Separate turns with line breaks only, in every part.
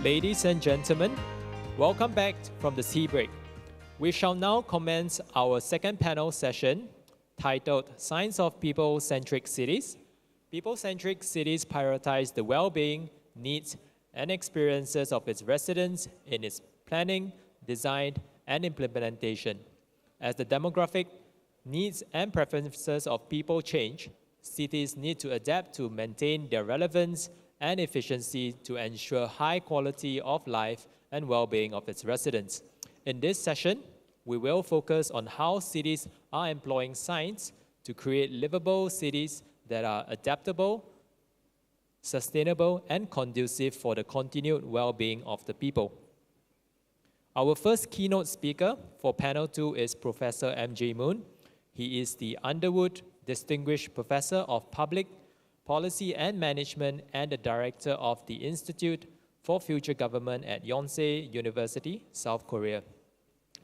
Ladies and gentlemen, welcome back from the tea break. We shall now commence our second panel session titled Science of People-Centric Cities. People-centric cities prioritize the well-being, needs, and experiences of its residents in its planning, design, and implementation. As the demographic needs and preferences of people change, cities need to adapt to maintain their relevance and efficiency to ensure high quality of life and well-being of its residents. In this session, we will focus on how cities are employing science to create livable cities that are adaptable, sustainable, and conducive for the continued well-being of the people. Our first keynote speaker for panel 2 is Professor M.J. Moon. He is the Underwood Distinguished Professor of Public Policy and Management and the Director of the Institute for Future Government at Yonsei University, South Korea.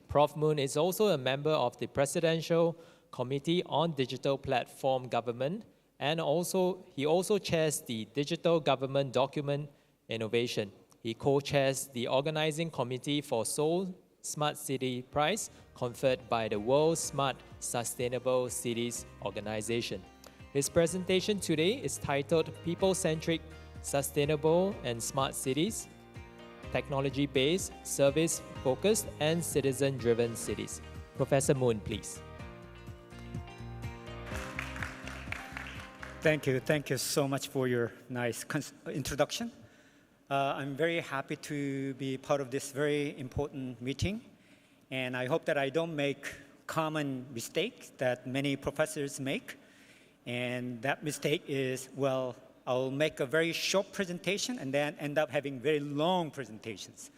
Prof. Moon is also a member of the Presidential Committee on Digital Platform Government, and he also chairs the Digital Government Document Innovation. He co-chairs the organizing committee for Seoul Smart City Prize conferred by the World Smart Sustainable Cities Organization. His presentation today is titled People-Centric, Sustainable and Smart Cities, Technology-Based, Service-Focused, and Citizen-Driven Cities. Professor Moon, please.
Thank you. Thank you so much for your nice introduction. I'm very happy to be part of this very important meeting, and I hope that I don't make common mistakes that many professors make. And that mistake is, well, I'll make a very short presentation and then end up having very long presentations.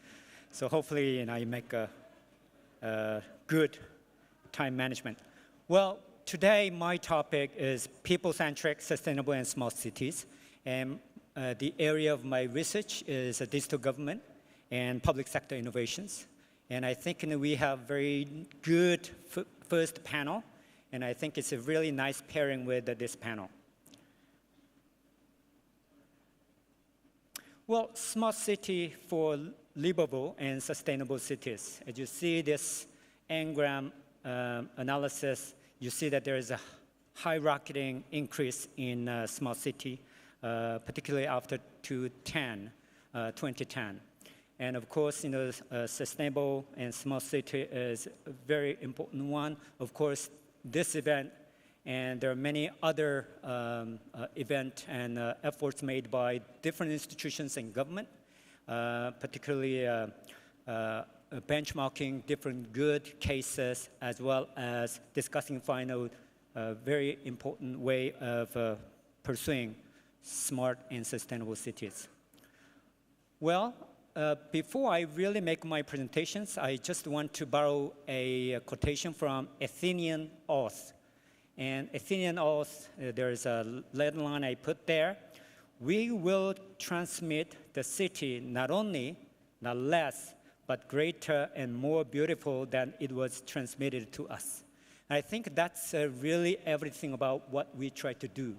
So hopefully, I make a good time management. Well, today my topic is people-centric, sustainable, and smart cities. And the area of my research is digital government and public sector innovations. And I think we have very good first panel. And I think it's a really nice pairing with this panel. Well, smart city for livable and sustainable cities. As you see this engram analysis, you see that there is a high-rocketing increase in smart city, particularly after 2010. And of course, sustainable and smart city is a very important one. Of course, this event, and there are many other events and efforts made by different institutions and government, particularly benchmarking different good cases, as well as discussing final very important way of pursuing smart and sustainable cities. Well, before I really make my presentations, I just want to borrow a quotation from Athenian oath. And Athenian oath, there's a letter line I put there. We will transmit the city not only, not less, but greater and more beautiful than it was transmitted to us. And I think that's really everything about what we try to do.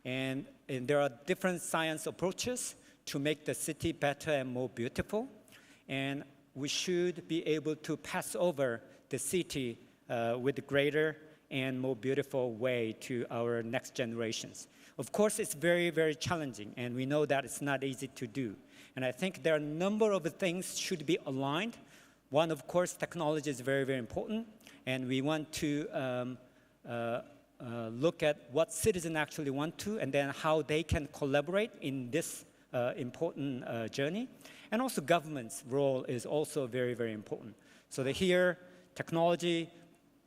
And there are different science approaches to make the city better and more beautiful. And we should be able to pass over the city with a greater and more beautiful way to our next generations. Of course, it's very, very challenging, and we know that it's not easy to do. And I think there are a number of things should be aligned. One, of course, technology is very, very important, and we want to look at what citizens actually want to, and then how they can collaborate in this important journey. And also government's role is also very, very important. So here, technology,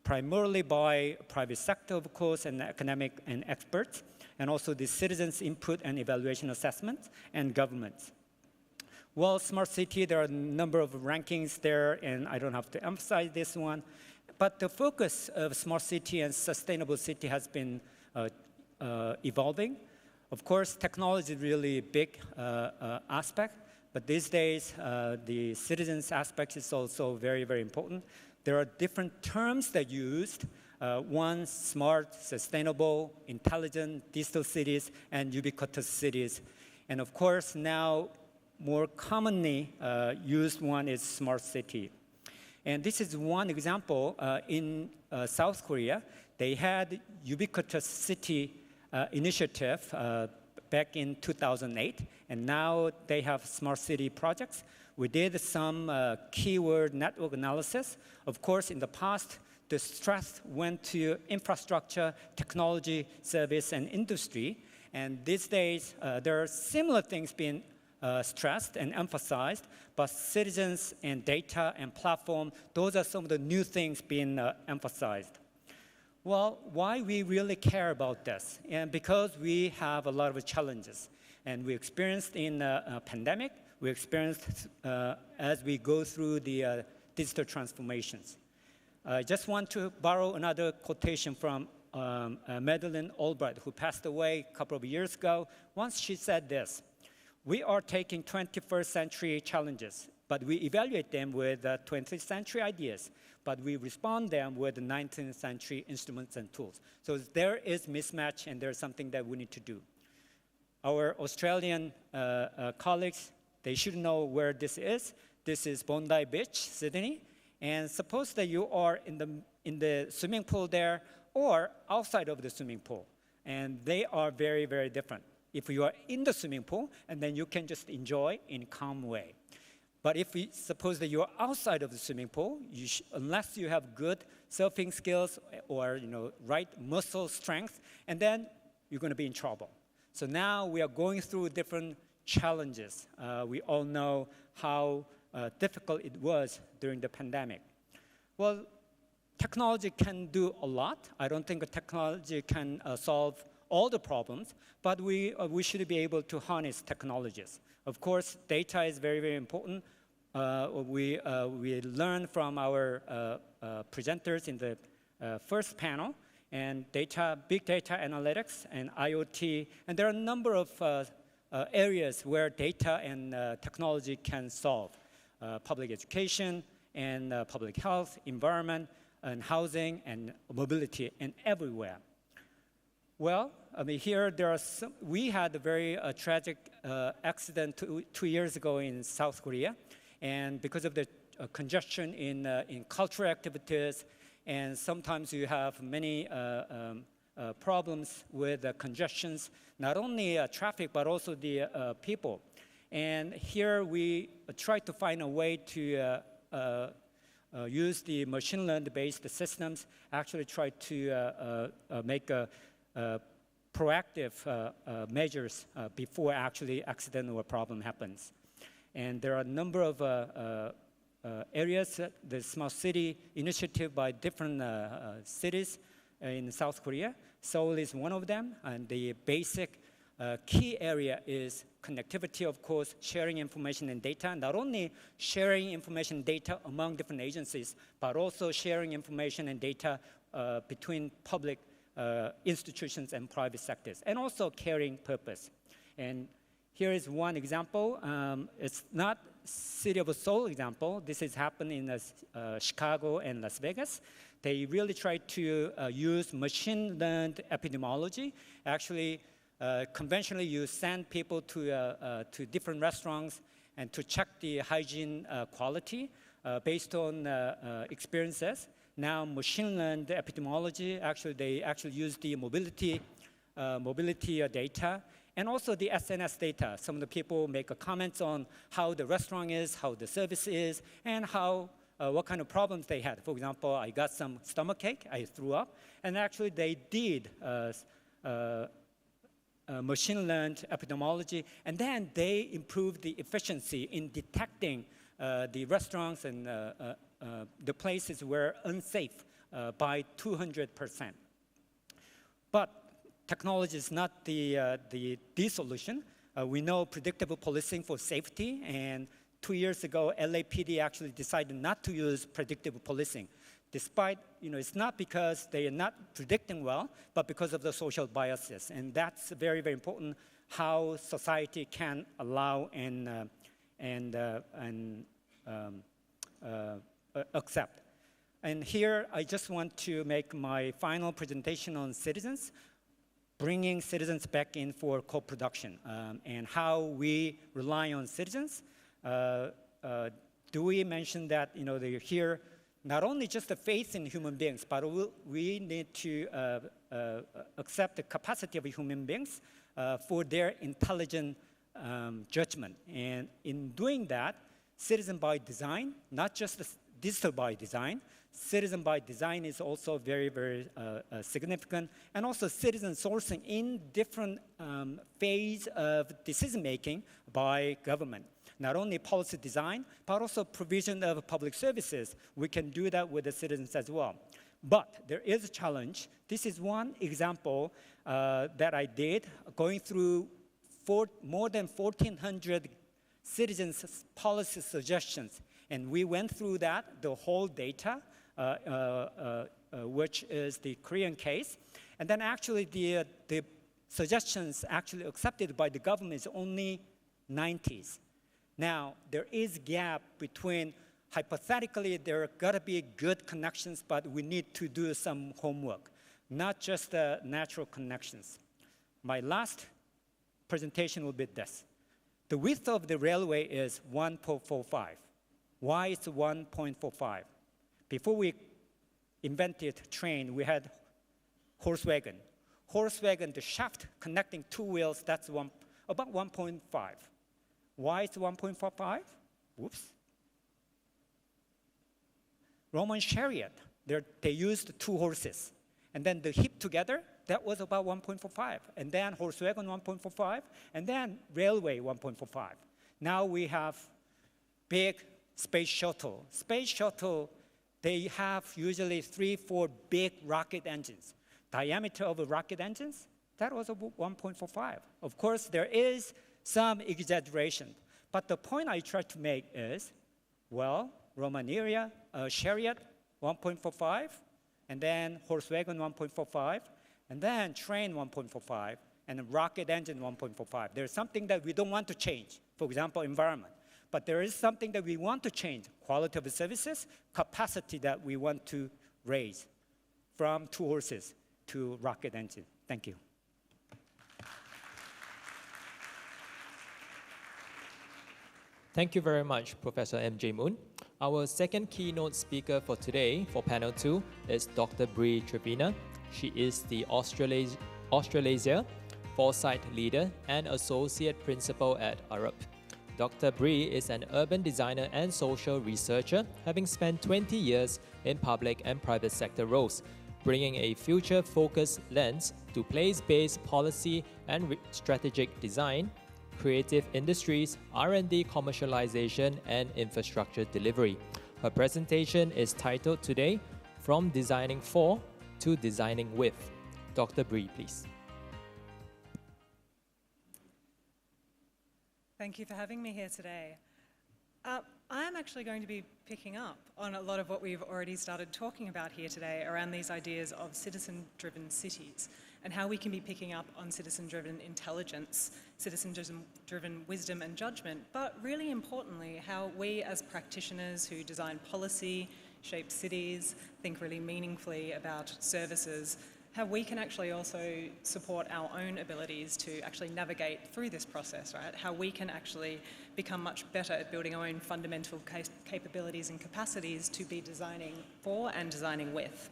primarily by private sector, of course, and academic and experts, and also the citizens' input and evaluation assessment, and governments. Well, smart city, there are a number of rankings there, and I don't have to emphasize this one. But the focus of smart city and sustainable city has been evolving. Of course, technology is really a big aspect, but these days, the citizens aspect is also very, very important. There are different terms that are used. One, smart, sustainable, intelligent, digital cities, and ubiquitous cities. And of course, now more commonly used one is smart city. And this is one example in South Korea. They had ubiquitous city initiative back in 2008, and now they have smart city projects. We did some keyword network analysis. Of course, in the past, the stress went to infrastructure, technology, service, and industry. And these days, there are similar things being stressed and emphasized, but citizens and data and platform, those are some of the new things being emphasized. Well, why we really care about this? And because we have a lot of challenges. And we experienced in a pandemic, we experienced as we go through the digital transformations. I just want to borrow another quotation from Madeleine Albright, who passed away a couple of years ago. Once she said this: "We are taking 21st century challenges, but we evaluate them with 20th century ideas, but we respond them with 19th century instruments and tools." So there is mismatch, and there's something that we need to do. Our Australian colleagues, they should know where this is. This is Bondi Beach, Sydney. And suppose that you are in the swimming pool there or outside of the swimming pool. And they are very, very different. If you are in the swimming pool, and then you can just enjoy in a calm way. But if we suppose that you're outside of the swimming pool, unless you have good surfing skills or right muscle strength, and then you're going to be in trouble. So now we are going through different challenges. We all know how difficult it was during the pandemic. Well, technology can do a lot. I don't think technology can solve all the problems, but we should be able to harness technologies. Of course, data is very, very important. We learn from our presenters in the first panel, and data, big data analytics and IoT, and there are a number of areas where data and technology can solve. Public education and public health, environment, and housing, and mobility, and everywhere. Well, I mean, here there are some, we had a very tragic accident two years ago in South Korea, and because of the congestion in cultural activities, and sometimes you have many problems with congestions, not only traffic, but also the people. And here we try to find a way to use the machine learning-based systems, actually try to make proactive measures before actually accident or problem happens. And there are a number of areas, the smart city initiative by different cities in South Korea. Seoul is one of them, and the basic key area is connectivity, of course, sharing information and data, not only sharing information and data among different agencies, but also sharing information and data between public institutions and private sectors, and also caring purpose. And here is one example. It's not City of Seoul example. This has happened in Chicago and Las Vegas. They really try to use machine learned epidemiology. Actually, conventionally, you send people to different restaurants and to check the hygiene quality based on experiences. Now, machine learned epidemiology, they actually use the mobility data, and also the SNS data. Some of the people make comments on how the restaurant is, how the service is, and how what kind of problems they had. For example, I got some stomachache, I threw up, and actually they did machine learned epidemiology, and then they improved the efficiency in detecting the restaurants and the places were unsafe by 200%. But technology is not the solution. We know predictable policing for safety, and 2 years ago, LAPD actually decided not to use predictable policing. Despite, it's not because they are not predicting well, but because of the social biases. And that's very, very important, how society can allow and accept. And here, I just want to make my final presentation on citizens. bringing citizens back in for co-production, and how we rely on citizens. Dewey mentioned that they're here not only just the faith in human beings, but we need to accept the capacity of human beings for their intelligent judgment. And in doing that, citizen by design, not just digital by design, citizen by design is also very, very significant. And also citizen sourcing in different phase of decision making by government. Not only policy design, but also provision of public services. We can do that with the citizens as well. But there is a challenge. This is one example that I did, going through more than 1,400 citizens' policy suggestions. And we went through that, the whole data, which is the Korean case. And then actually the suggestions actually accepted by the government is only 90s. Now, there is gap between, hypothetically, there are gotta be good connections, but we need to do some homework, not just the natural connections. My last presentation will be this. The width of the railway is 1.45. Why is 1.45? Before we invented train, we had horse wagon. Horse wagon, the shaft connecting two wheels, that's about 1.5. Why is 1.45? Whoops. Roman chariot, they used two horses. And then the hip together, that was about 1.45. And then horse wagon 1.45, and then railway 1.45. Now we have big space shuttle. Space shuttle, they have usually 3-4 big rocket engines. Diameter of rocket engines, that was about 1.45. Of course, there is some exaggeration. But the point I try to make is, well, Roman era, chariot, 1.45, and then horse wagon, 1.45, and then train, 1.45, and a rocket engine, 1.45. There's something that we don't want to change, for example, environment. But there is something that we want to change, quality of services, capacity that we want to raise from two horses to rocket engine. Thank you.
Thank you very much, Professor M.J. Moon. Our second keynote speaker for today, for panel 2, is Dr. Bree Trevena. She is the Australasia Foresight Leader and Associate Principal at Arup. Dr. Bree is an urban designer and social researcher, having spent 20 years in public and private sector roles, bringing a future-focused lens to place-based policy and strategic design, creative industries, R&D commercialization, and infrastructure delivery. Her presentation is titled today, From Designing For to Designing With. Dr. Bree, please.
Thank you for having me here today. I'm actually going to be picking up on a lot of what we've already started talking about here today around these ideas of citizen-driven cities and how we can be picking up on citizen-driven intelligence, citizen-driven wisdom and judgment, but really importantly, how we as practitioners who design policy, shape cities, think really meaningfully about services, how we can actually also support our own abilities to actually navigate through this process, right? How we can actually become much better at building our own fundamental capabilities and capacities to be designing for and designing with.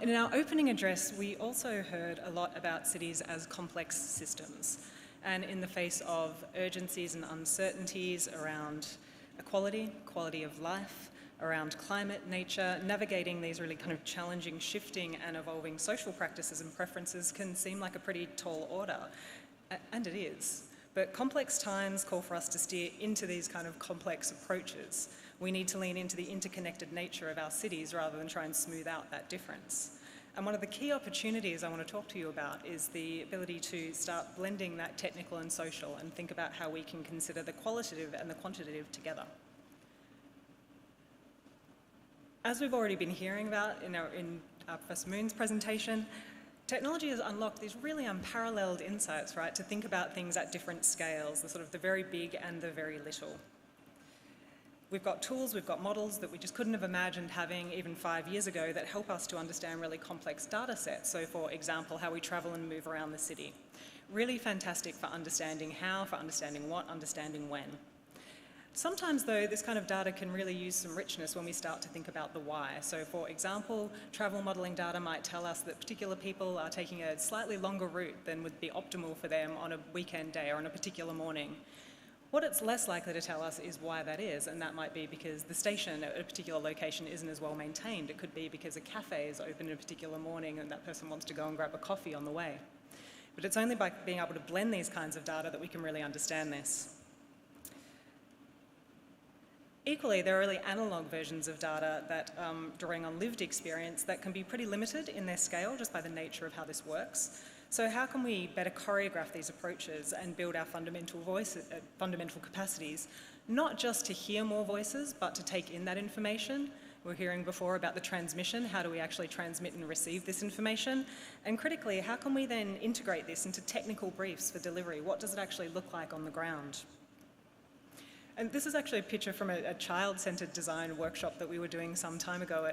In our opening address, we also heard a lot about cities as complex systems. And in the face of urgencies and uncertainties around equality, quality of life, around climate, nature, navigating these really kind of challenging, shifting and evolving social practices and preferences can seem like a pretty tall order, and it is. But complex times call for us to steer into these kind of complex approaches. We need to lean into the interconnected nature of our cities rather than try and smooth out that difference. And one of the key opportunities I want to talk to you about is the ability to start blending that technical and social and think about how we can consider the qualitative and the quantitative together. As we've already been hearing about in Professor Moon's presentation, technology has unlocked these really unparalleled insights, right, to think about things at different scales, the very big and the very little. We've got tools, we've got models that we just couldn't have imagined having even 5 years ago that help us to understand really complex data sets. So for example, how we travel and move around the city. Really fantastic for understanding how, for understanding what, understanding when. Sometimes though, this kind of data can really use some richness when we start to think about the why. So for example, travel modelling data might tell us that particular people are taking a slightly longer route than would be optimal for them on a weekend day or on a particular morning. What it's less likely to tell us is why that is, and that might be because the station at a particular location isn't as well maintained. It could be because a cafe is open in a particular morning and that person wants to go and grab a coffee on the way. But it's only by being able to blend these kinds of data that we can really understand this. Equally, there are really analogue versions of data that drawing on lived experience that can be pretty limited in their scale just by the nature of how this works. So how can we better choreograph these approaches and build our fundamental capacities, not just to hear more voices, but to take in that information? We were hearing before about the transmission. How do we actually transmit and receive this information? And critically, how can we then integrate this into technical briefs for delivery? What does it actually look like on the ground? And this is actually a picture from a child-centred design workshop that we were doing some time ago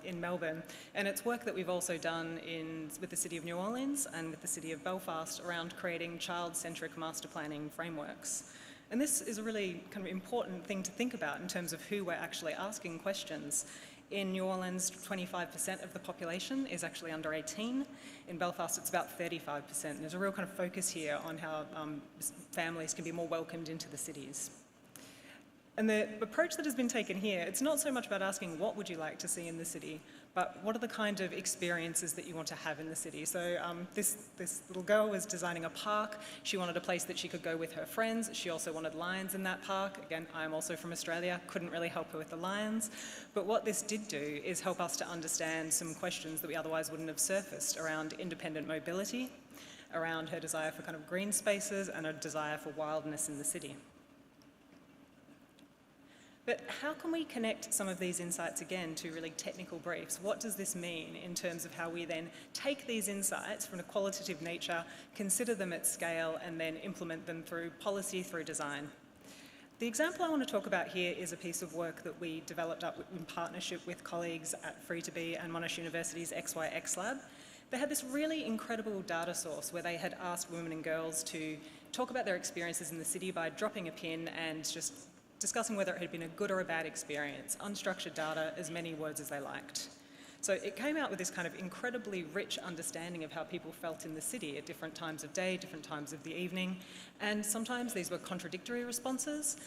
in Melbourne. And it's work that we've also done with the City of New Orleans and with the City of Belfast around creating child-centric master planning frameworks. And this is a really kind of important thing to think about in terms of who we're actually asking questions. In New Orleans, 25% of the population is actually under 18. In Belfast, it's about 35%. And there's a real kind of focus here on how families can be more welcomed into the cities. And the approach that has been taken here, it's not so much about asking what would you like to see in the city, but what are the kind of experiences that you want to have in the city. So this little girl was designing a park. She wanted a place that she could go with her friends. She also wanted lions in that park. Again, I'm also from Australia, couldn't really help her with the lions. But what this did do is help us to understand some questions that we otherwise wouldn't have surfaced around independent mobility, around her desire for kind of green spaces and a desire for wildness in the city. But how can we connect some of these insights again to really technical briefs? What does this mean in terms of how we then take these insights from a qualitative nature, consider them at scale, and then implement them through policy, through design? The example I want to talk about here is a piece of work that we developed up in partnership with colleagues at Free2Be and Monash University's XYX Lab. They had this really incredible data source where they had asked women and girls to talk about their experiences in the city by dropping a pin and just discussing whether it had been a good or a bad experience, unstructured data, as many words as they liked. So it came out with this kind of incredibly rich understanding of how people felt in the city at different times of day, different times of the evening, and sometimes these were contradictory responses.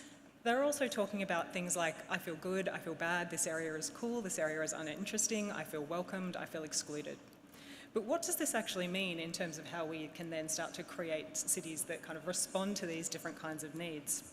They're also talking about things like, I feel good, I feel bad, this area is cool, this area is uninteresting, I feel welcomed, I feel excluded. But what does this actually mean in terms of how we can then start to create cities that kind of respond to these different kinds of needs?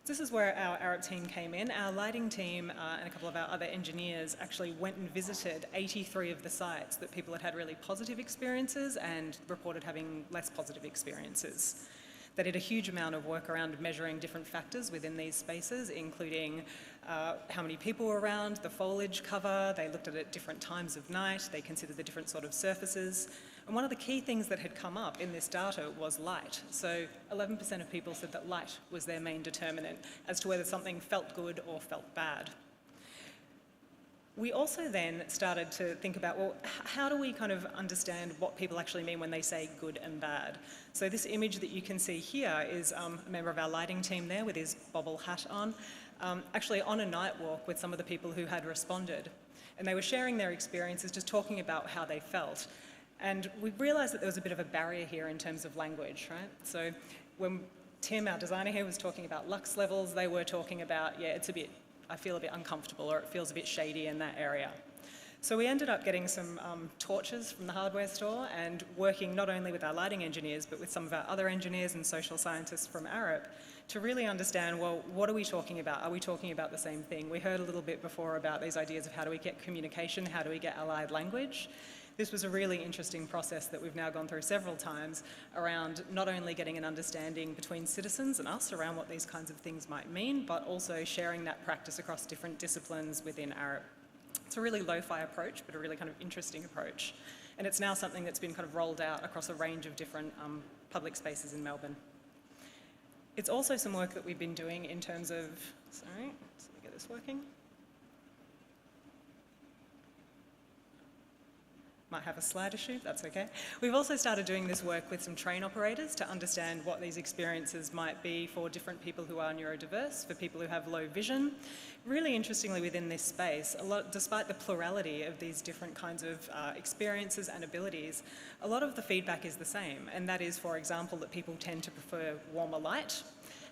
This is where our Arab team came in. Our lighting team and a couple of our other engineers actually went and visited 83 of the sites that people had had really positive experiences and reported having less positive experiences. They did a huge amount of work around measuring different factors within these spaces, including how many people were around, the foliage cover. They looked at it at different times of night. They considered the different sort of surfaces. And one of the key things that had come up in this data was light. So 11% of people said that light was their main determinant as to whether something felt good or felt bad. We also then started to think about, well, how do we kind of understand what people actually mean when they say good and bad? So this image that you can see here is a member of our lighting team there with his bobble hat on, actually on a night walk with some of the people who had responded. And they were sharing their experiences, just talking about how they felt. And we realised that there was a bit of a barrier here in terms of language, right? So when Tim, our designer here, was talking about lux levels, they were talking about, yeah, I feel a bit uncomfortable, or it feels a bit shady in that area. So we ended up getting some torches from the hardware store and working not only with our lighting engineers, but with some of our other engineers and social scientists from Arup to really understand, well, what are we talking about? Are we talking about the same thing? We heard a little bit before about these ideas of how do we get communication, how do we get allied language? This was a really interesting process that we've now gone through several times around not only getting an understanding between citizens and us around what these kinds of things might mean, but also sharing that practice across different disciplines within Arup. It's a really lo-fi approach, but a really kind of interesting approach. And it's now something that's been kind of rolled out across a range of different public spaces in Melbourne. It's also some work that we've been doing in terms of, sorry, just this working? Might have a slide issue, that's okay. We've also started doing this work with some train operators to understand what these experiences might be for different people who are neurodiverse, for people who have low vision. Really interestingly within this space, despite the plurality of these different kinds of experiences and abilities, a lot of the feedback is the same, and that is, for example, that people tend to prefer warmer light.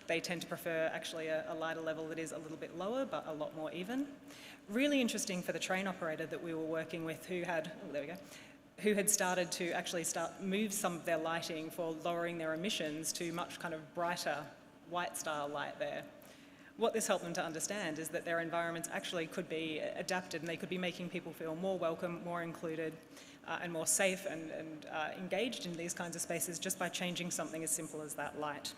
They tend to prefer actually a lighter level that is a little bit lower but a lot more even. Really interesting for the train operator that we were working with who had started to actually move some of their lighting for lowering their emissions to much kind of brighter white style light there. What this helped them to understand is that their environments actually could be adapted and they could be making people feel more welcome, more included, and more safe and engaged in these kinds of spaces just by changing something as simple as that light.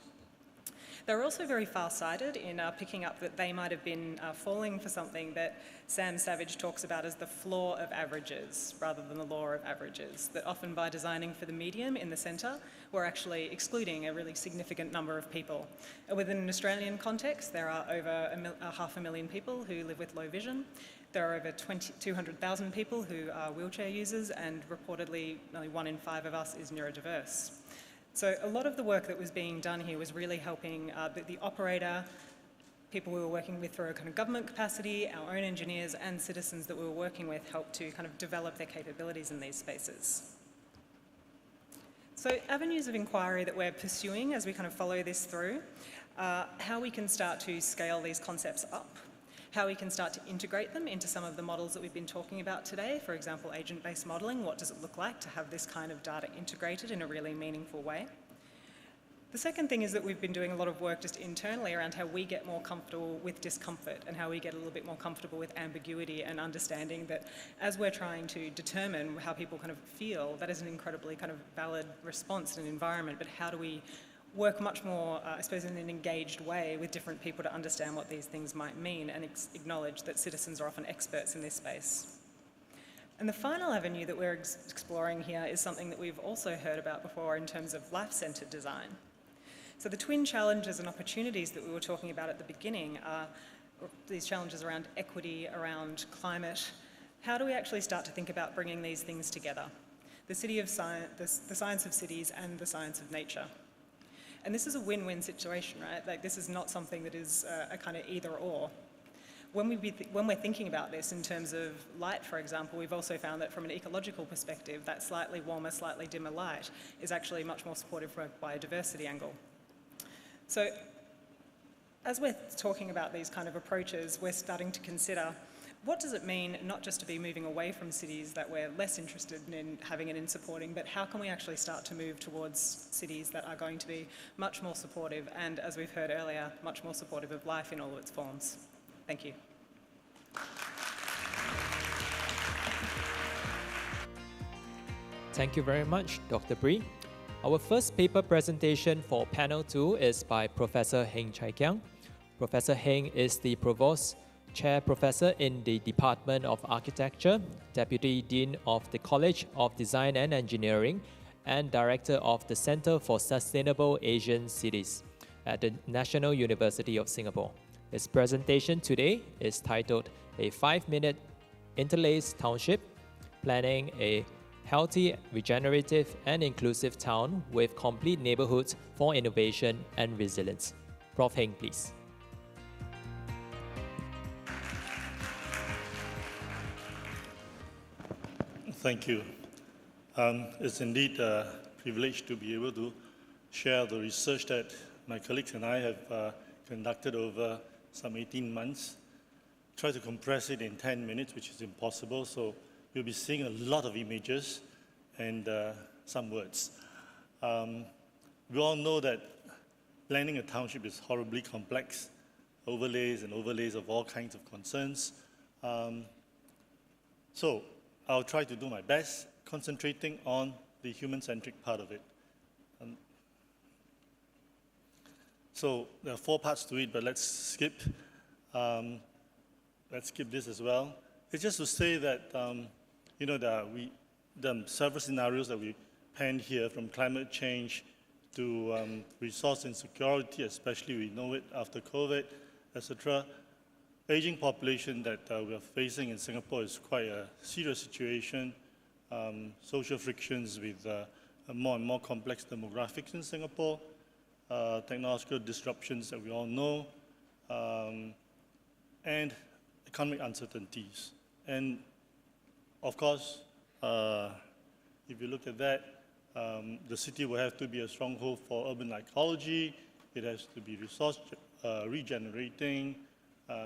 They're also very far-sighted in picking up that they might have been falling for something that Sam Savage talks about as the flaw of averages rather than the law of averages, that often by designing for the medium in the centre, we're actually excluding a really significant number of people. Within an Australian context, there are over 500,000 people who live with low vision. There are over 200,000 people who are wheelchair users, and reportedly only 1 in 5 of us is neurodiverse. So a lot of the work that was being done here was really helping the operator, people we were working with through a kind of government capacity, our own engineers and citizens that we were working with help to kind of develop their capabilities in these spaces. So avenues of inquiry that we're pursuing as we kind of follow this through, how we can start to scale these concepts up, how we can start to integrate them into some of the models that we've been talking about today. For example, agent-based modelling, what does it look like to have this kind of data integrated in a really meaningful way? The second thing is that we've been doing a lot of work just internally around how we get more comfortable with discomfort and how we get a little bit more comfortable with ambiguity and understanding that as we're trying to determine how people kind of feel, that is an incredibly kind of valid response in an environment, but how do we work much more, I suppose, in an engaged way with different people to understand what these things might mean and acknowledge that citizens are often experts in this space. And the final avenue that we're exploring here is something that we've also heard about before in terms of life-centred design. So the twin challenges and opportunities that we were talking about at the beginning are these challenges around equity, around climate. How do we actually start to think about bringing these things together? The science of cities and the science of nature. And this is a win-win situation, right? Like, this is not something that is a kind of either or. When we're thinking about this in terms of light, for example, we've also found that from an ecological perspective, that slightly warmer, slightly dimmer light is actually much more supportive from a biodiversity angle. So as we're talking about these kind of approaches, we're starting to consider what does it mean not just to be moving away from cities that we're less interested in having and in supporting, but how can we actually start to move towards cities that are going to be much more supportive and, as we've heard earlier, much more supportive of life in all of its forms. Thank you.
Thank you very much, Dr. Bree. Our first paper presentation for panel 2 is by Professor Heng Chai Kiang. Professor Heng is the Provost Chair Professor in the Department of Architecture, Deputy Dean of the College of Design and Engineering, and Director of the Centre for Sustainable Asian Cities at the National University of Singapore. His presentation today is titled A 5-Minute Interlaced Township, Planning a Healthy, Regenerative and Inclusive Town with Complete Neighbourhoods for Innovation and Resilience. Prof. Heng, please.
Thank you. It's indeed a privilege to be able to share the research that my colleagues and I have conducted over some 18 months. Try to compress it in 10 minutes, which is impossible, so you'll be seeing a lot of images and some words. We all know that planning a township is horribly complex, overlays and overlays of all kinds of concerns. So I'll try to do my best, concentrating on the human-centric part of it. So there are 4 parts to it, but let's skip this as well. It's just to say that there are several scenarios that we penned here, from climate change to resource insecurity, especially we know it after COVID, etc. aging population that we are facing in Singapore is quite a serious situation. Social frictions with more and more complex demographics in Singapore, technological disruptions that we all know, and economic uncertainties. And of course, if you look at that, the city will have to be a stronghold for urban ecology. It has to be resource regenerating,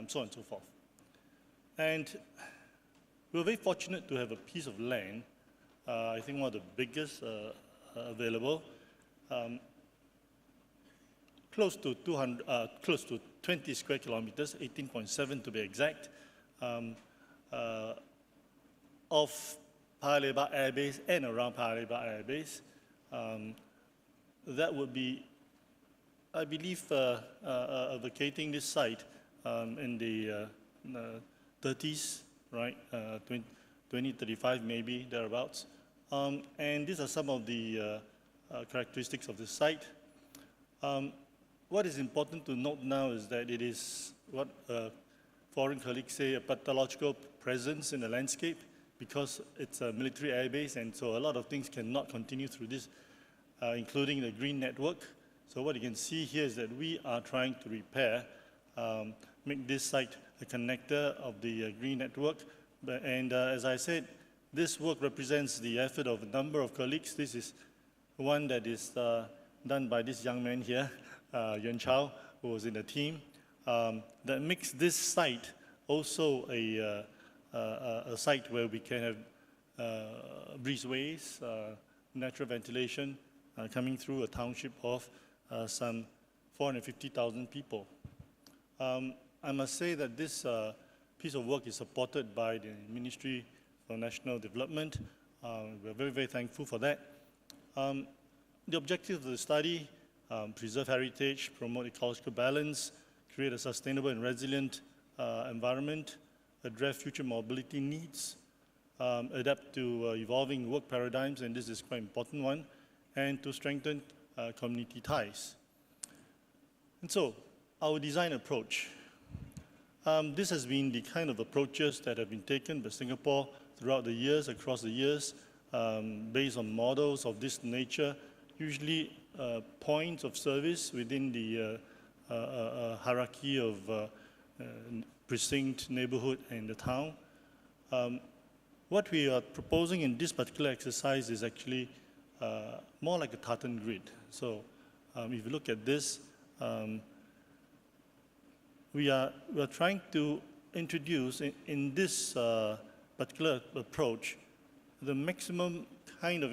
so on and so forth. And we're very fortunate to have a piece of land, I think one of the biggest available, close to 20 square kilometers, 18.7 to be exact, of Paya Lebar Air Base and around Paya Lebar Air Base. That would be, I believe, vacating this site in the 30s, right? 2035 maybe, thereabouts. And these are some of the characteristics of the site. What is important to note now is that it is what foreign colleagues say, a pathological presence in the landscape, because it's a military airbase, and so a lot of things cannot continue through this, including the green network. So what you can see here is that we are trying to repair, make this site a connector of the green network. And as I said, this work represents the effort of a number of colleagues. This is one that is done by this young man here, Yuan Chao, who was in the team, that makes this site also a site where we can have breezeways, natural ventilation coming through a township of some 450,000 people. I must say that this piece of work is supported by the Ministry for National Development. We're very, very thankful for that. The objective of the study, preserve heritage, promote ecological balance, create a sustainable and resilient environment, address future mobility needs, adapt to evolving work paradigms, and this is quite an important one, and to strengthen community ties. And so, our design approach. This has been the kind of approaches that have been taken by Singapore throughout the years, across the years, based on models of this nature, usually points of service within the hierarchy of precinct, neighborhood, and the town. What we are proposing in this particular exercise is actually more like a tartan grid. So if you look at this, we are trying to introduce in this particular approach the maximum kind of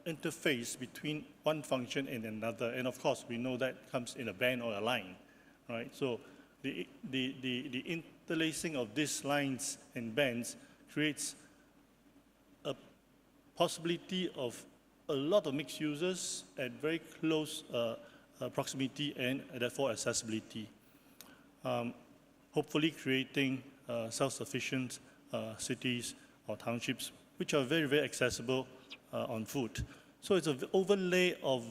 interface between one function and another. And of course, we know that comes in a band or a line, right? So the interlacing of these lines and bands creates a possibility of a lot of mixed users at very close proximity and therefore accessibility. Hopefully creating self-sufficient cities or townships which are very, very accessible on foot. So it's an overlay of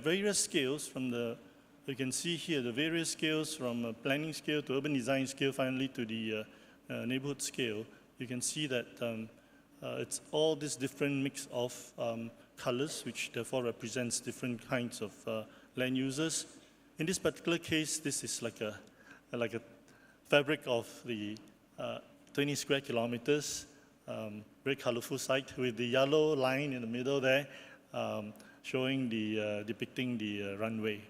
various scales from the, you can see here the various scales from planning scale to urban design scale, finally to the neighborhood scale. You can see that it's all this different mix of colors, which therefore represents different kinds of land users. In this particular case, this is like a fabric of the 20 square kilometers, very colorful site with the yellow line in the middle there, showing the, depicting the runway.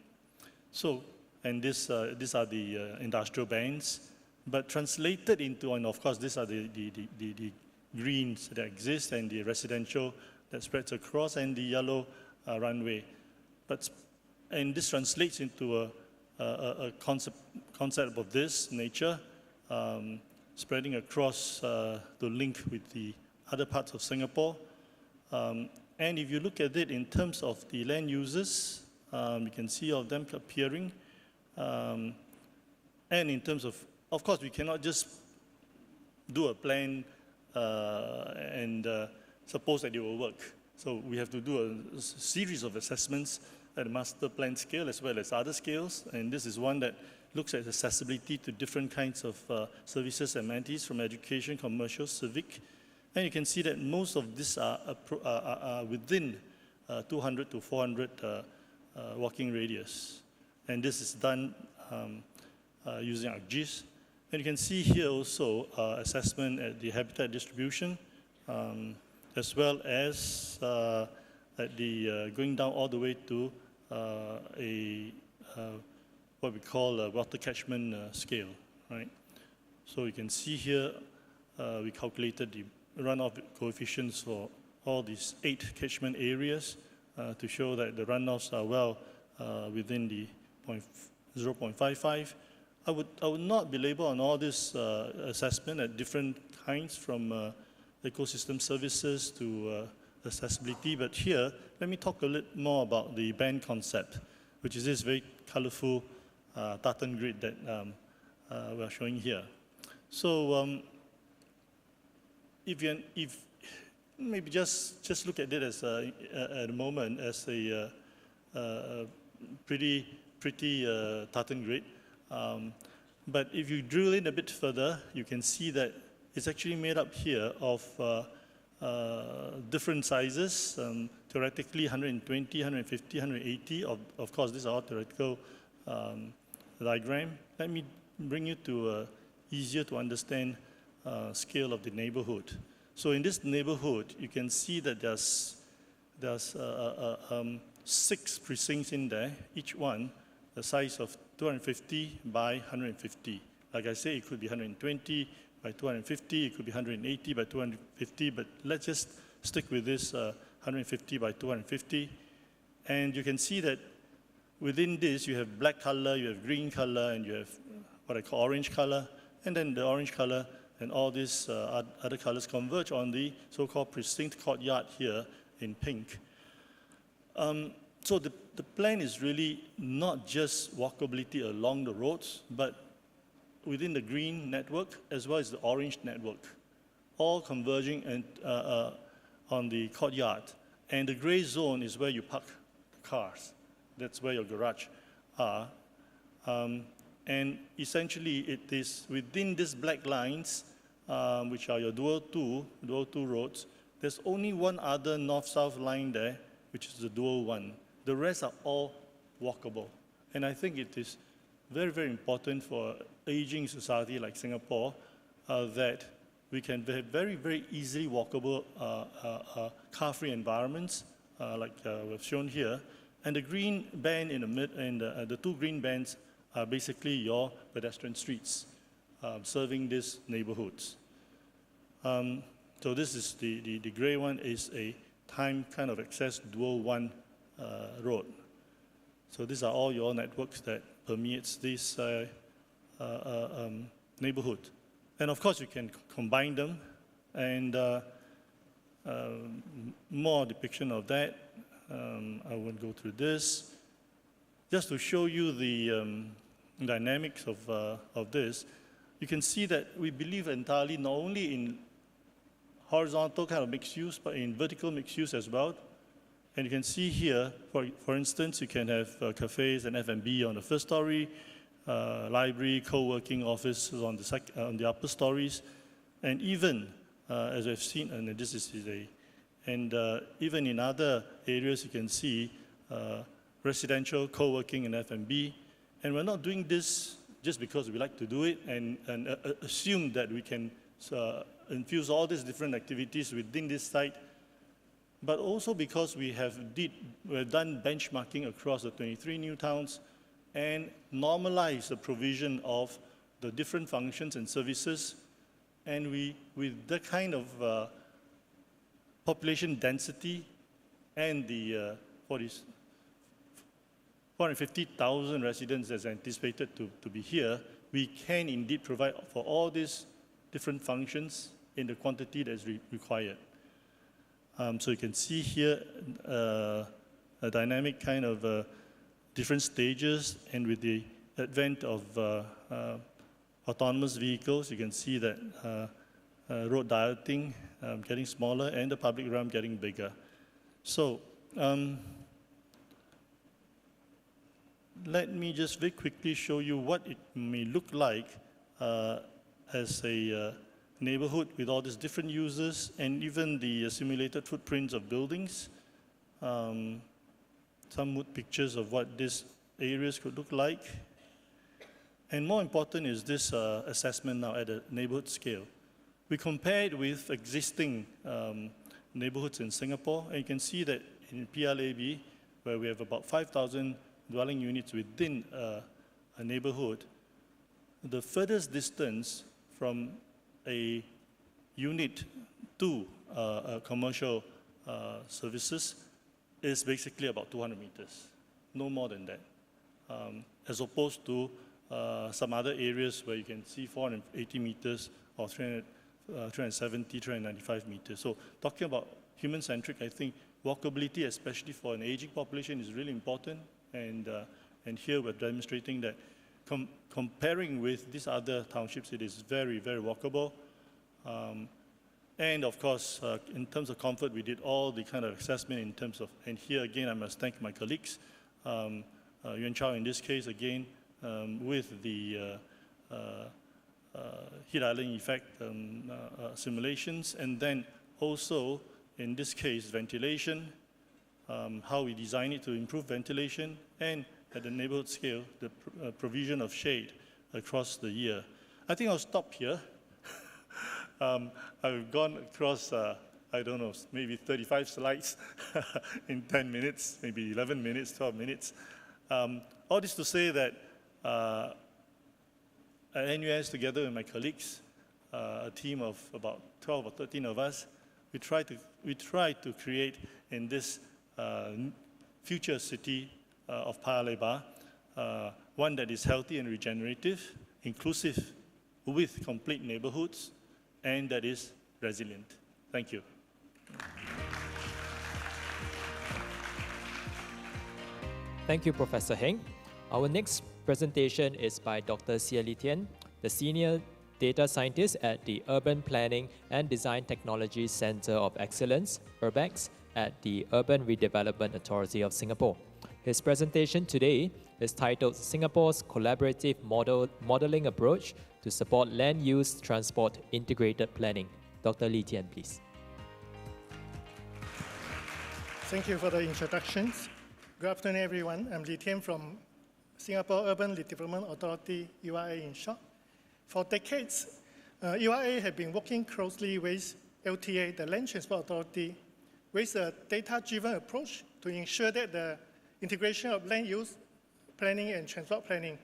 So, and these are the industrial bands, but translated into, and of course, these are the greens that exist and the residential that spreads across and the yellow runway. And this translates into a concept of this nature, spreading across to link with the other parts of Singapore. And if you look at it in terms of the land uses, you can see all of them appearing. And in terms of course, we cannot just do a plan and suppose that it will work. So we have to do a series of assessments at the master plan scale as well as other scales. And this is one that looks at accessibility to different kinds of services and amenities from education, commercial, civic. And you can see that most of these are within 200 to 400 walking radius. And this is done using ArcGIS. And you can see here also assessment at the habitat distribution, as well as at the going down all the way to what we call a water catchment scale, right? So you can see here, we calculated the runoff coefficients for all these 8 catchment areas to show that the runoffs are well within the 0.55. I would not belabor on all this assessment at different kinds from ecosystem services to accessibility, but here, let me talk a little more about the band concept, which is this very colorful tartan grid that we're showing here. So if maybe just look at it as at the moment as a pretty tartan grid, but if you drill in a bit further, you can see that it's actually made up here of different sizes, theoretically 120, 150, 180. Of course, these are all theoretical diagram. Let me bring you to easier to understand scale of the neighborhood. So in this neighborhood, you can see that there's 6 precincts in there, each one the size of 250 by 150. Like I say, it could be 120 by 250, it could be 180 by 250, but let's just stick with this 150 by 250. And you can see that within this, you have black color, you have green color, and you have what I call orange color, and then the orange color and all these other colors converge on the so-called precinct courtyard here in pink. So the plan is really not just walkability along the roads, but within the green network as well as the orange network, all converging and, on the courtyard. And the gray zone is where you park the cars. That's where your garage are. And essentially, it is within these black lines, which are your dual two roads, there's only one other north-south line there, which is the dual one. The rest are all walkable. And I think it is very, very important for aging society like Singapore that we can have very, very easily walkable car-free environments like we've shown here. And the green band in the mid, and the 2 green bands are basically your pedestrian streets serving these neighborhoods. So this is the gray one is a time kind of access dual one road. So these are all your networks that permeates this neighborhood. And of course, you can combine them, and more depiction of that. I won't go through this. Just to show you the dynamics of this, you can see that we believe entirely not only in horizontal kind of mixed use, but in vertical mixed use as well. And you can see here, for instance, you can have cafes and F&B on the first story, library, co-working offices on the upper stories, and even, as we've seen, and this is even in other areas, you can see residential, co-working, and F&B. And we're not doing this just because we like to do it and assume that we can infuse all these different activities within this site, but also because we've done benchmarking across the 23 new towns and normalize the provision of the different functions and services. And with that kind of population density and the 450,000 residents as anticipated to be here, we can indeed provide for all these different functions in the quantity that is required. So you can see here a dynamic kind of different stages, and with the advent of autonomous vehicles, you can see that road dieting getting smaller and the public realm getting bigger. So let me just very quickly show you what it may look like as a neighborhood with all these different users and even the simulated footprints of buildings. Some mood pictures of what these areas could look like. And more important is this assessment now at a neighborhood scale. We compared with existing neighborhoods in Singapore, and you can see that in PLAB, where we have about 5,000 dwelling units within a neighborhood, the furthest distance from a unit to commercial services is basically about 200 meters, no more than that, as opposed to some other areas where you can see 480 meters or 370, 395 meters. So talking about human-centric, I think walkability, especially for an aging population, is really important. And here we're demonstrating that comparing with these other townships, it is very, very walkable. And of course, in terms of comfort, we did all the kind of assessment in terms of, and here again, I must thank my colleagues, Yuan Chao in this case, again, with the heat island effect simulations, and then also, in this case, ventilation, how we design it to improve ventilation, and at the neighborhood scale, the provision of shade across the year. I think I'll stop here. I've gone across, I don't know, maybe 35 slides in 10 minutes, maybe 11 minutes, 12 minutes. All this to say that at NUS, together with my colleagues, a team of about 12 or 13 of us, we try to create in this future city of Paya Lebar, one that is healthy and regenerative, inclusive, with complete neighborhoods, and that is resilient. Thank you.
Thank you, Professor Heng. Our next presentation is by Dr. Xie Li Tian, the Senior Data Scientist at the Urban Planning and Design Technology Center of Excellence, URBEX, at the Urban Redevelopment Authority of Singapore. His presentation today is titled Singapore's Collaborative Modeling Approach to Support Land Use Transport Integrated Planning. Dr. Li Tian, please.
Thank you for the introductions. Good afternoon, everyone. I'm Li Tian from Singapore Urban Redevelopment Authority, URA in short. For decades, URA has been working closely with LTA, the Land Transport Authority, with a data-driven approach to ensure that the integration of land use planning and transport planning.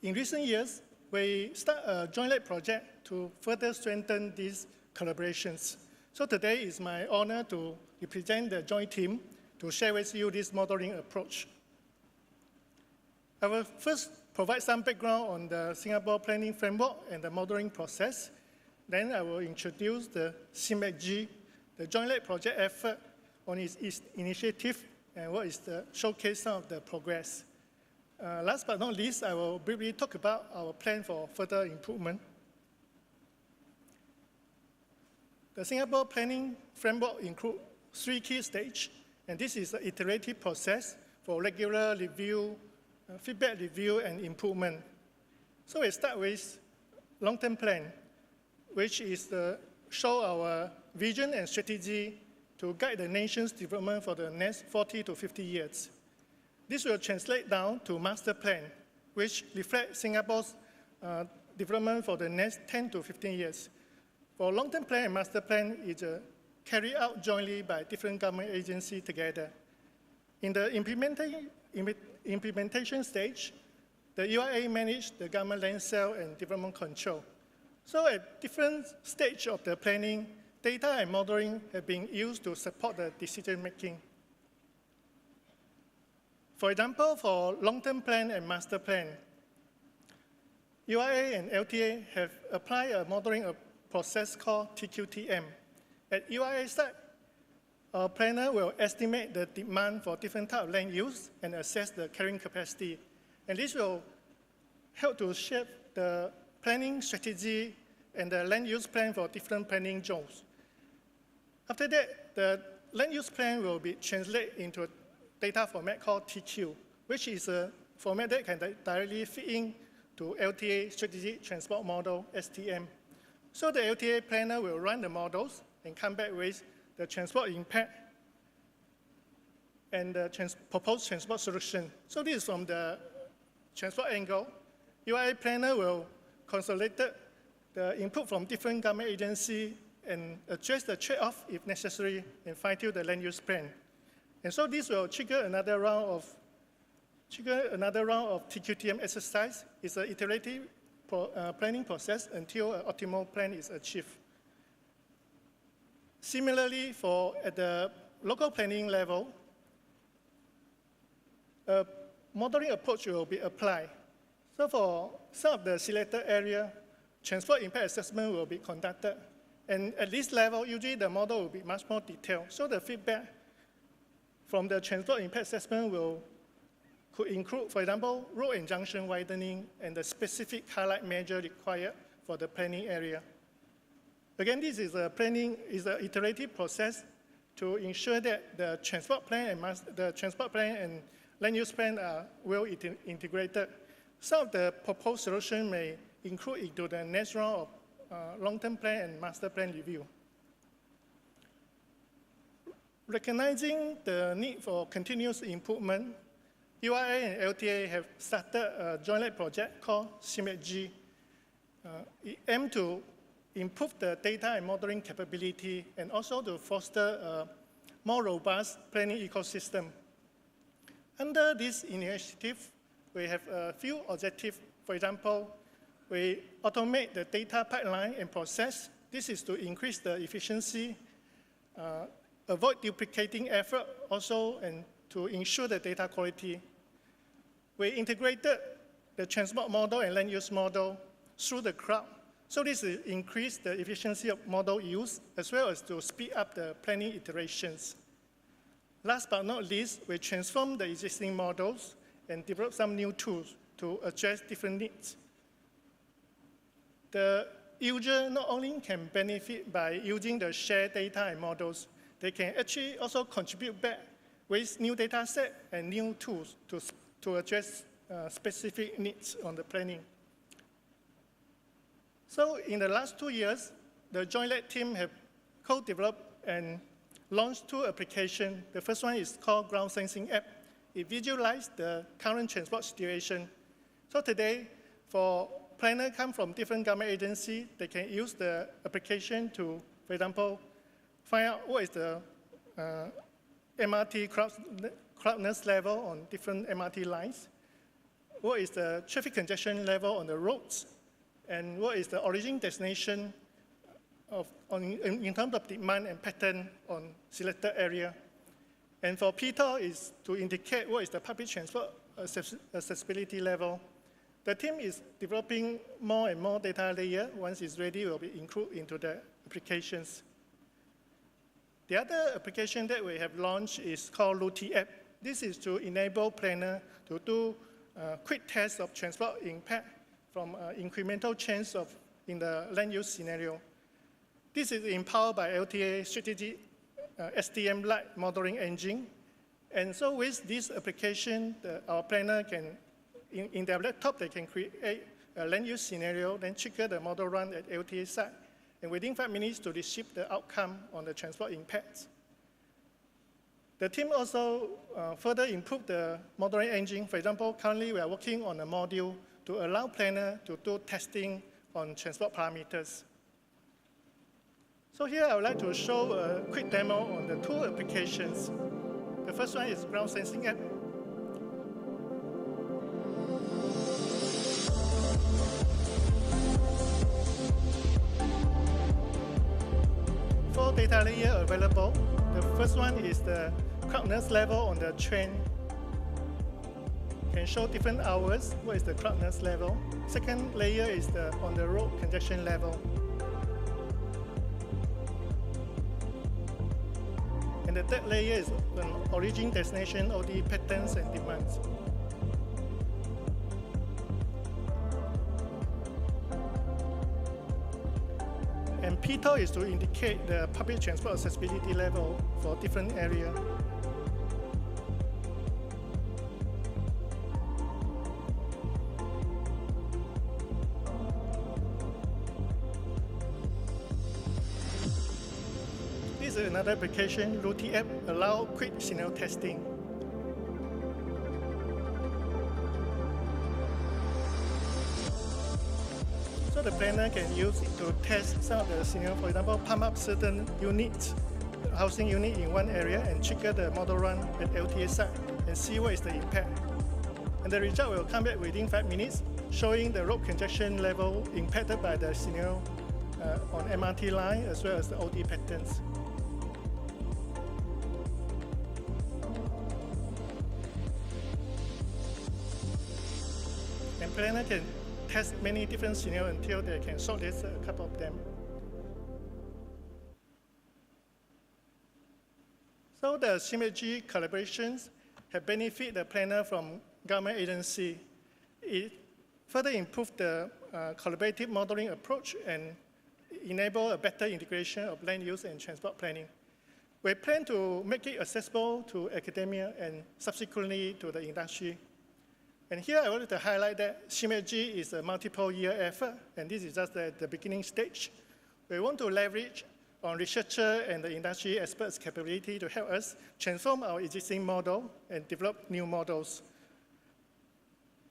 In recent years, we started a joint project to further strengthen these collaborations. So today is my honor to represent the joint team to share with you this modeling approach. I will first provide some background on the Singapore planning framework and the modeling process. Then I will introduce the SIMAG, the joint project effort on its initiative and what is the showcase of the progress. Last but not least, I will briefly talk about our plan for further improvement. The Singapore planning framework includes 3 key stages, and this is an iterative process for regular review, feedback review, and improvement. So we start with long-term plan, which is to show our vision and strategy to guide the nation's development for the next 40 to 50 years. This will translate down to master plan, which reflects Singapore's development for the next 10 to 15 years. For long-term plan and master plan, it's carried out jointly by different government agencies together. In the implementation stage, the URA managed the government land sale and development control. So at different stages of the planning, data and modeling have been used to support the decision-making. For example, for long-term plan and master plan, URA and LTA have applied a modeling process called TQTM. At URA site, a planner will estimate the demand for different types of land use and assess the carrying capacity. And this will help to shape the planning strategy and the land use plan for different planning zones. After that, the land use plan will be translated into a data format called TQ, which is a format that can directly fit in to LTA Strategic Transport Model, STM. So the LTA planner will run the models and come back with the transport impact and the proposed transport solution. So this is from the transport angle. UIA planner will consolidate the input from different government agencies and address the trade-off if necessary and fine-tune the land use plan. And so this will trigger another round of TQTM exercise. It's an iterative planning process until an optimal plan is achieved. Similarly, at the local planning level, a modeling approach will be applied. So for some of the selected area, transport impact assessment will be conducted. And at this level, usually the model will be much more detailed. So the feedback from the transport impact assessment could include, for example, road and junction widening and the specific highlight measure required for the planning area. Again, this is an iterative process to ensure that the transport plan and land use plan are well integrated. Some of the proposed solution may include into the next round of long-term plan and master plan review. Recognizing the need for continuous improvement, UIA and LTA have started a joint project called Symposium. It aims to improve the data and modeling capability and also to foster a more robust planning ecosystem. Under this initiative, we have a few objectives. For example, we automate the data pipeline and process. This is to increase the efficiency, avoid duplicating effort also, and to ensure the data quality. We integrated the transport model and land use model through the cloud. So this will increase the efficiency of model use as well as to speed up the planning iterations. Last but not least, we transform the existing models and develop some new tools to address different needs. The user not only can benefit by using the shared data and models, they can actually also contribute back with new data set and new tools to address specific needs on the planning. So in the last 2 years, the joint led team have co-developed and launched 2 applications. The first one is called Ground Sensing App. It visualizes the current transport situation. So today, for planners come from different government agencies, they can use the application to, for example, find out what is the MRT crowdness level on different MRT lines, what is the traffic congestion level on the roads, and what is the origin destination in terms of demand and pattern on selected area. And for PTOR is to indicate what is the public transport accessibility level. The team is developing more and more data layer. Once it's ready, it will be included into the applications. The other application that we have launched is called Luti app. This is to enable planners to do quick tests of transport impact from incremental change in the land use scenario. This is empowered by LTA strategy STM-like modeling engine. And so with this application, our planner can, in their laptop, they can create a land use scenario, then trigger the model run at LTA site, and within 5 minutes to receive the outcome on the transport impacts. The team also further improved the modeling engine. For example, currently we are working on a module to allow planners to do testing on transport parameters. So here I would like to show a quick demo on the 2 applications. The first one is Ground Sensing app. Four data layers available. The first one is the crowdness level on the train. Can show different hours, what is the crowdness level. Second layer is on the road congestion level. And the third layer is on origin, destination, OD patterns and demands. And PTOR is to indicate the public transport accessibility level for different areas. another application, Routy app, allow quick scenario testing. So the planner can use it to test some of the scenario, for example, pump up certain units, housing unit in one area and trigger the model run at LTA site and see what is the impact. And the result will come back within 5 minutes, showing the road congestion level impacted by the scenario on MRT line as well as the OD patterns. And planner can test many different scenarios until they can shortlist a couple of them. So the synergy collaborations have benefited the planner from government agency. It further improved the collaborative modeling approach and enable a better integration of land use and transport planning. We plan to make it accessible to academia and subsequently to the industry. And here I wanted to highlight that synergy is a multiple-year effort, and this is just at the beginning stage. We want to leverage on researcher and the industry experts' capability to help us transform our existing model and develop new models.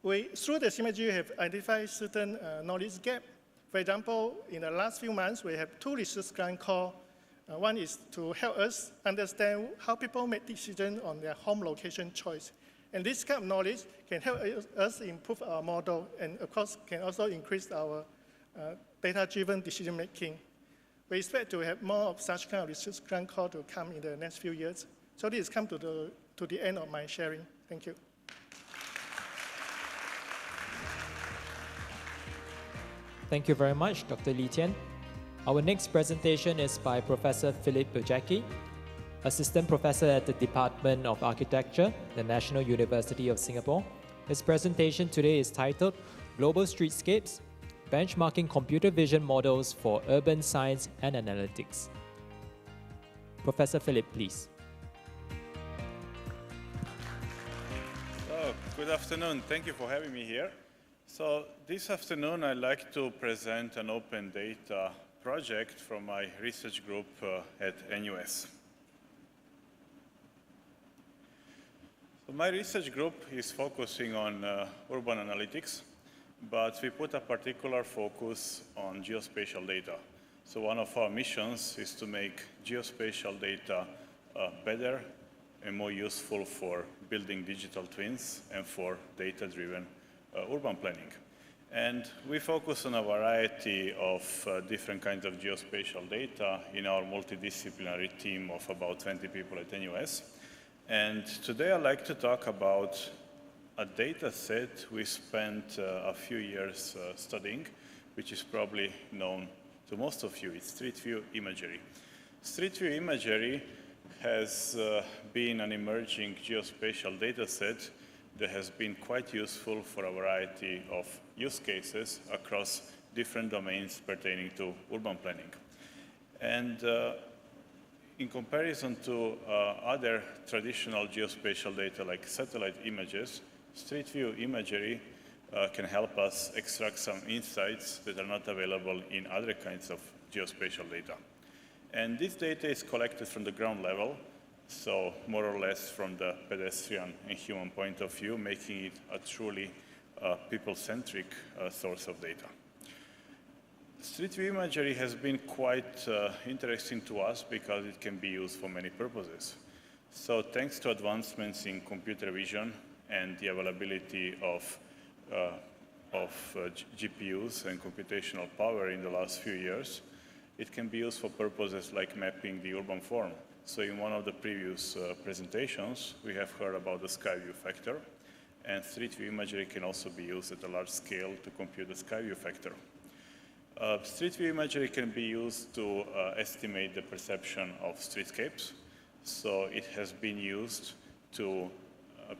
Through the synergy, we have identified certain knowledge gap. For example, in the last few months, we have 2 research grants called. One is to help us understand how people make decisions on their home location choice. And this kind of knowledge can help us improve our model and, of course, can also increase our data-driven decision-making. We expect to have more of such kind of research grant call to come in the next few years. So this has come to the end of my sharing. Thank you.
Thank you very much, Dr. Li Tian. Our next presentation is by Professor Philip Bujacki, Assistant Professor at the Department of Architecture, the National University of Singapore. His presentation today is titled Global Streetscapes, Benchmarking Computer Vision Models for Urban Science and Analytics. Professor Philip, please.
Good afternoon. Thank you for having me here. So this afternoon, I'd like to present an open data project from my research group at NUS. So my research group is focusing on urban analytics, but we put a particular focus on geospatial data. So one of our missions is to make geospatial data better and more useful for building digital twins and for data-driven urban planning. And we focus on a variety of different kinds of geospatial data in our multidisciplinary team of about 20 people at NUS. And today I'd like to talk about a data set we spent a few years studying, which is probably known to most of you. It's Street View imagery. Street View imagery has been an emerging geospatial data set that has been quite useful for a variety of use cases across different domains pertaining to urban planning. And in comparison to other traditional geospatial data like satellite images, Street View imagery can help us extract some insights that are not available in other kinds of geospatial data. And this data is collected from the ground level, so more or less from the pedestrian and human point of view, making it a truly people-centric source of data. Street View imagery has been quite interesting to us because it can be used for many purposes. So thanks to advancements in computer vision and the availability of GPUs and computational power in the last few years, it can be used for purposes like mapping the urban form. So in one of the previous presentations, we have heard about the sky view factor, and Street View imagery can also be used at a large scale to compute the sky view factor. Street View imagery can be used to estimate the perception of streetscapes. So it has been used to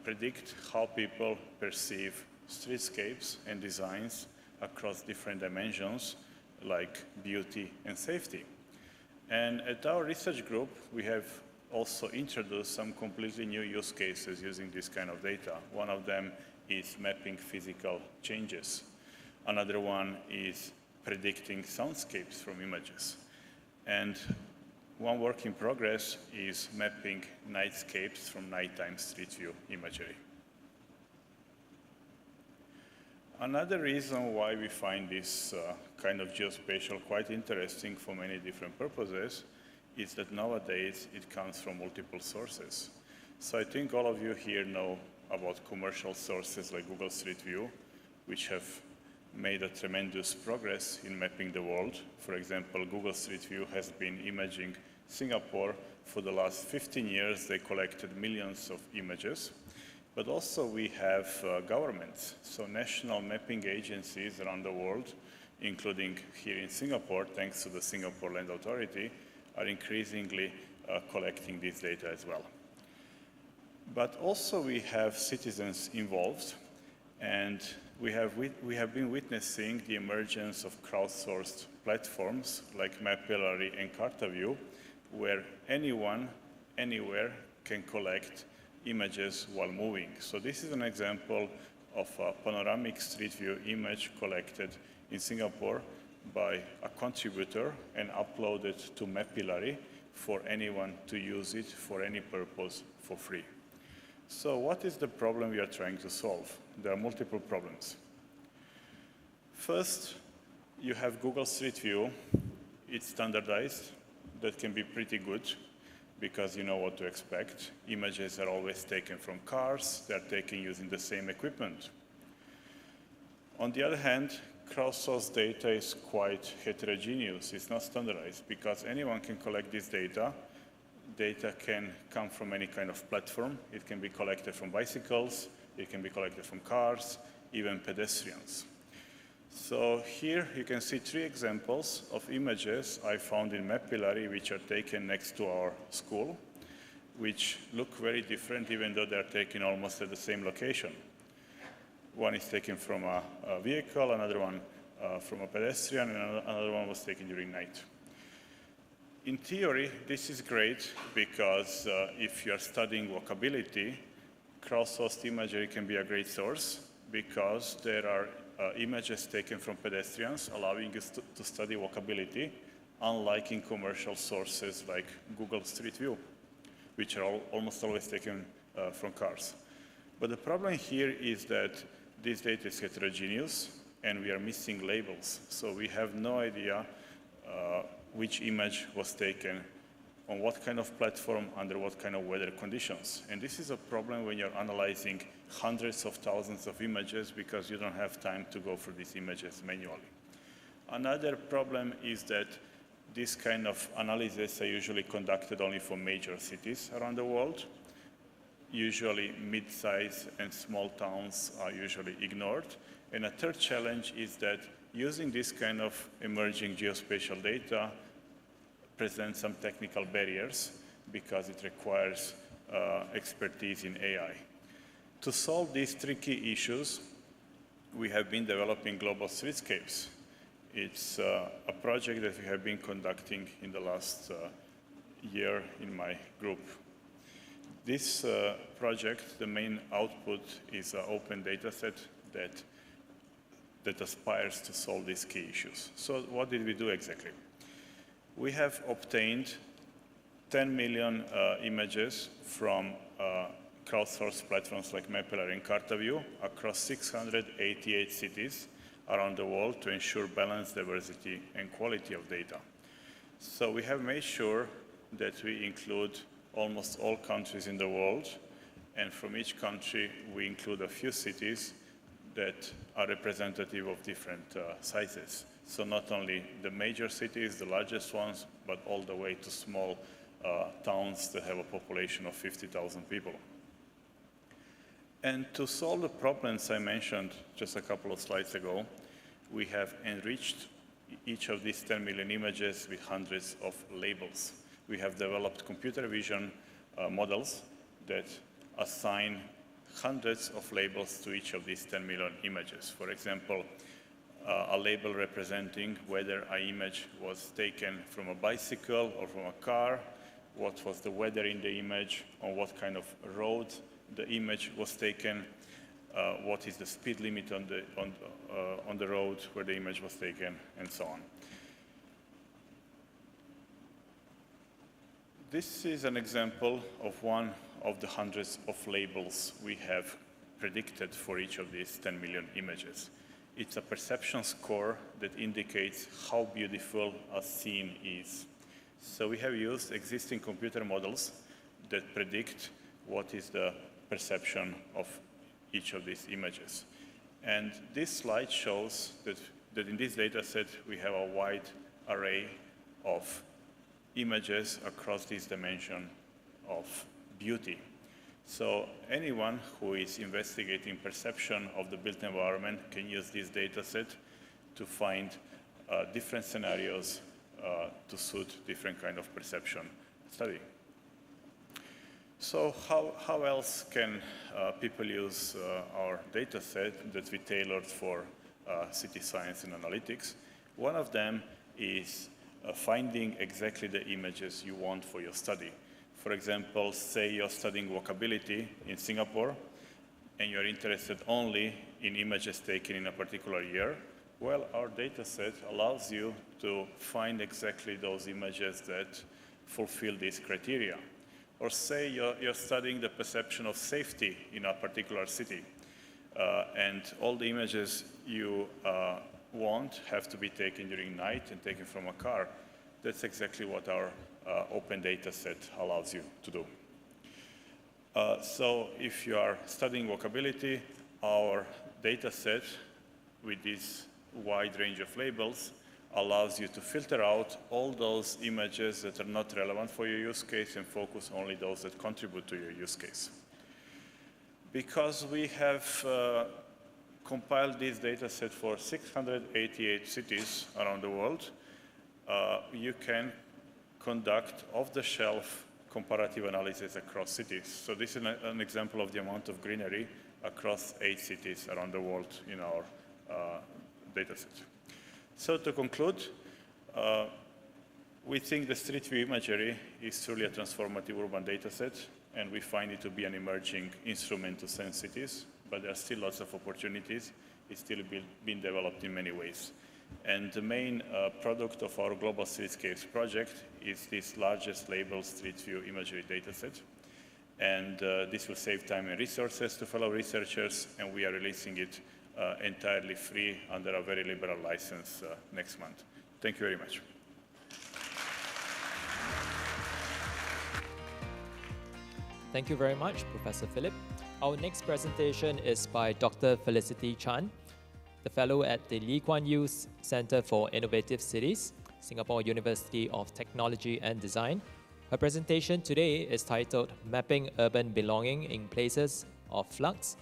predict how people perceive streetscapes and designs across different dimensions like beauty and safety. And at our research group, we have also introduced some completely new use cases using this kind of data. One of them is mapping physical changes. Another one is predicting soundscapes from images. And one work in progress is mapping nightscapes from nighttime street view imagery. Another reason why we find this kind of geospatial quite interesting for many different purposes is that nowadays it comes from multiple sources. So I think all of you here know about commercial sources like Google Street View, which have made a tremendous progress in mapping the world. For example, Google Street View has been imaging Singapore for the last 15 years. They collected millions of images. But also we have governments, so national mapping agencies around the world, including here in Singapore, thanks to the Singapore Land Authority, are increasingly collecting this data as well. But also we have citizens involved, and we have been witnessing the emergence of crowdsourced platforms like Mapillary and CartaView, where anyone, anywhere can collect images while moving. So this is an example of a panoramic street view image collected in Singapore by a contributor and uploaded to Mapillary for anyone to use it for any purpose for free. So what is the problem we are trying to solve? There are multiple problems. First, you have Google Street View. It's standardized. That can be pretty good, because you know what to expect. Images are always taken from cars. They're taken using the same equipment. On the other hand, crowdsourced data is quite heterogeneous. It's not standardized, because anyone can collect this data. Data can come from any kind of platform. It can be collected from bicycles. It can be collected from cars, even pedestrians. So here you can see 3 examples of images I found in Mapillary, which are taken next to our school, which look very different even though they're taken almost at the same location. One is taken from a vehicle, another one from a pedestrian, and another one was taken during night. In theory, this is great because if you're studying walkability, crowdsourced imagery can be a great source, because there are images taken from pedestrians, allowing us to study walkability, unlike in commercial sources like Google Street View, which are almost always taken from cars. But the problem here is that this data is heterogeneous, and we are missing labels. So we have no idea which image was taken on what kind of platform, under what kind of weather conditions. And this is a problem when you're analyzing hundreds of thousands of images, because you don't have time to go through these images manually. Another problem is that this kind of analysis are usually conducted only for major cities around the world. Usually mid-size and small towns are usually ignored. And a third challenge is that using this kind of emerging geospatial data presents some technical barriers, because it requires expertise in AI. To solve these tricky issues, we have been developing global streetscapes. It's a project that we have been conducting in the last year in my group. This project, the main output is an open data set that aspires to solve these key issues. So what did we do exactly? We have obtained 10 million images from crowdsourced platforms like Mapillary and CartaView across 688 cities around the world to ensure balance, diversity, and quality of data. So we have made sure that we include almost all countries in the world, and from each country we include a few cities that are representative of different sizes. So not only the major cities, the largest ones, but all the way to small towns that have a population of 50,000 people. And to solve the problems I mentioned just a couple of slides ago, we have enriched each of these 10 million images with hundreds of labels. We have developed computer vision models that assign hundreds of labels to each of these 10 million images. For example, a label representing whether an image was taken from a bicycle or from a car, what was the weather in the image, on what kind of road the image was taken, what is the speed limit on the road where the image was taken, and so on. This is an example of one of the hundreds of labels we have predicted for each of these 10 million images. It's a perception score that indicates how beautiful a scene is. So we have used existing computer models that predict what is the perception of each of these images. And this slide shows that in this data set, we have a wide array of images across this dimension of beauty. So anyone who is investigating perception of the built environment can use this data set to find different scenarios to suit different kind of perception study. So how else can people use our data set that we tailored for city science and analytics? One of them is finding exactly the images you want for your study. For example, say you're studying walkability in Singapore, and you're interested only in images taken in a particular year. Well, our data set allows you to find exactly those images that fulfill these criteria. Or say you're studying the perception of safety in a particular city, and all the images you want have to be taken during night and taken from a car. That's exactly what our open data set allows you to do. So if you are studying walkability, our data set with this wide range of labels allows you to filter out all those images that are not relevant for your use case and focus only those that contribute to your use case. Because we have compiled this data set for 688 cities around the world, you can conduct off-the-shelf comparative analysis across cities. So this is an example of the amount of greenery across 8 cities around the world in our data set. So to conclude, we think the street view imagery is truly a transformative urban data set, and we find it to be an emerging instrument to sense cities, but there are still lots of opportunities. It's still being developed in many ways. And the main product of our Global Streetscapes project is this largest labeled street view imagery dataset. And this will save time and resources to fellow researchers, and we are releasing it entirely free under a very liberal license next month. Thank you very much.
Thank you very much, Professor Philip. Our next presentation is by Dr. Felicity Chan, the fellow at the Lee Kuan Yew Center for Innovative Cities, Singapore University of Technology and Design. Her presentation today is titled Mapping Urban Belonging in Places of Flux,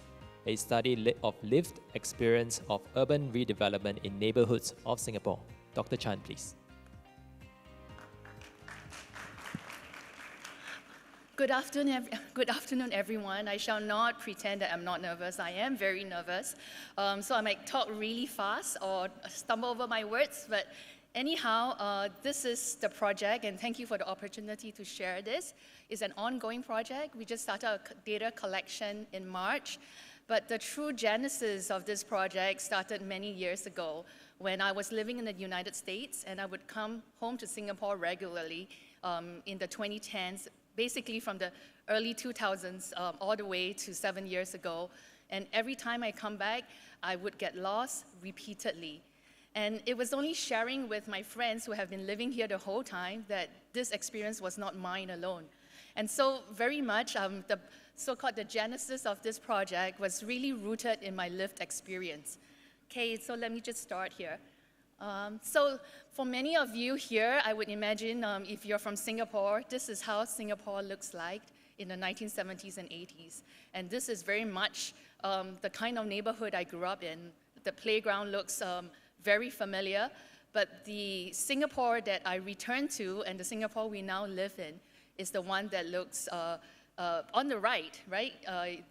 a study of lived experience of urban redevelopment in neighborhoods of Singapore. Dr. Chan, please.
Good afternoon, everyone. I shall not pretend that I'm not nervous. I am very nervous. So I might talk really fast or stumble over my words, but anyhow, this is the project, and thank you for the opportunity to share this. It's an ongoing project. We just started a data collection in March, but the true genesis of this project started many years ago when I was living in the United States, and I would come home to Singapore regularly in the 2010s, basically from the early 2000s all the way to 7 years ago. And every time I come back, I would get lost repeatedly. And it was only sharing with my friends who have been living here the whole time that this experience was not mine alone. And so very much the so-called the genesis of this project was really rooted in my lived experience. Okay, so let me just start here. So for many of you here, I would imagine if you're from Singapore, this is how Singapore looks like in the 1970s and 80s. And this is very much the kind of neighborhood I grew up in. The playground looks very familiar, but the Singapore that I returned to and the Singapore we now live in is the one that looks on the right?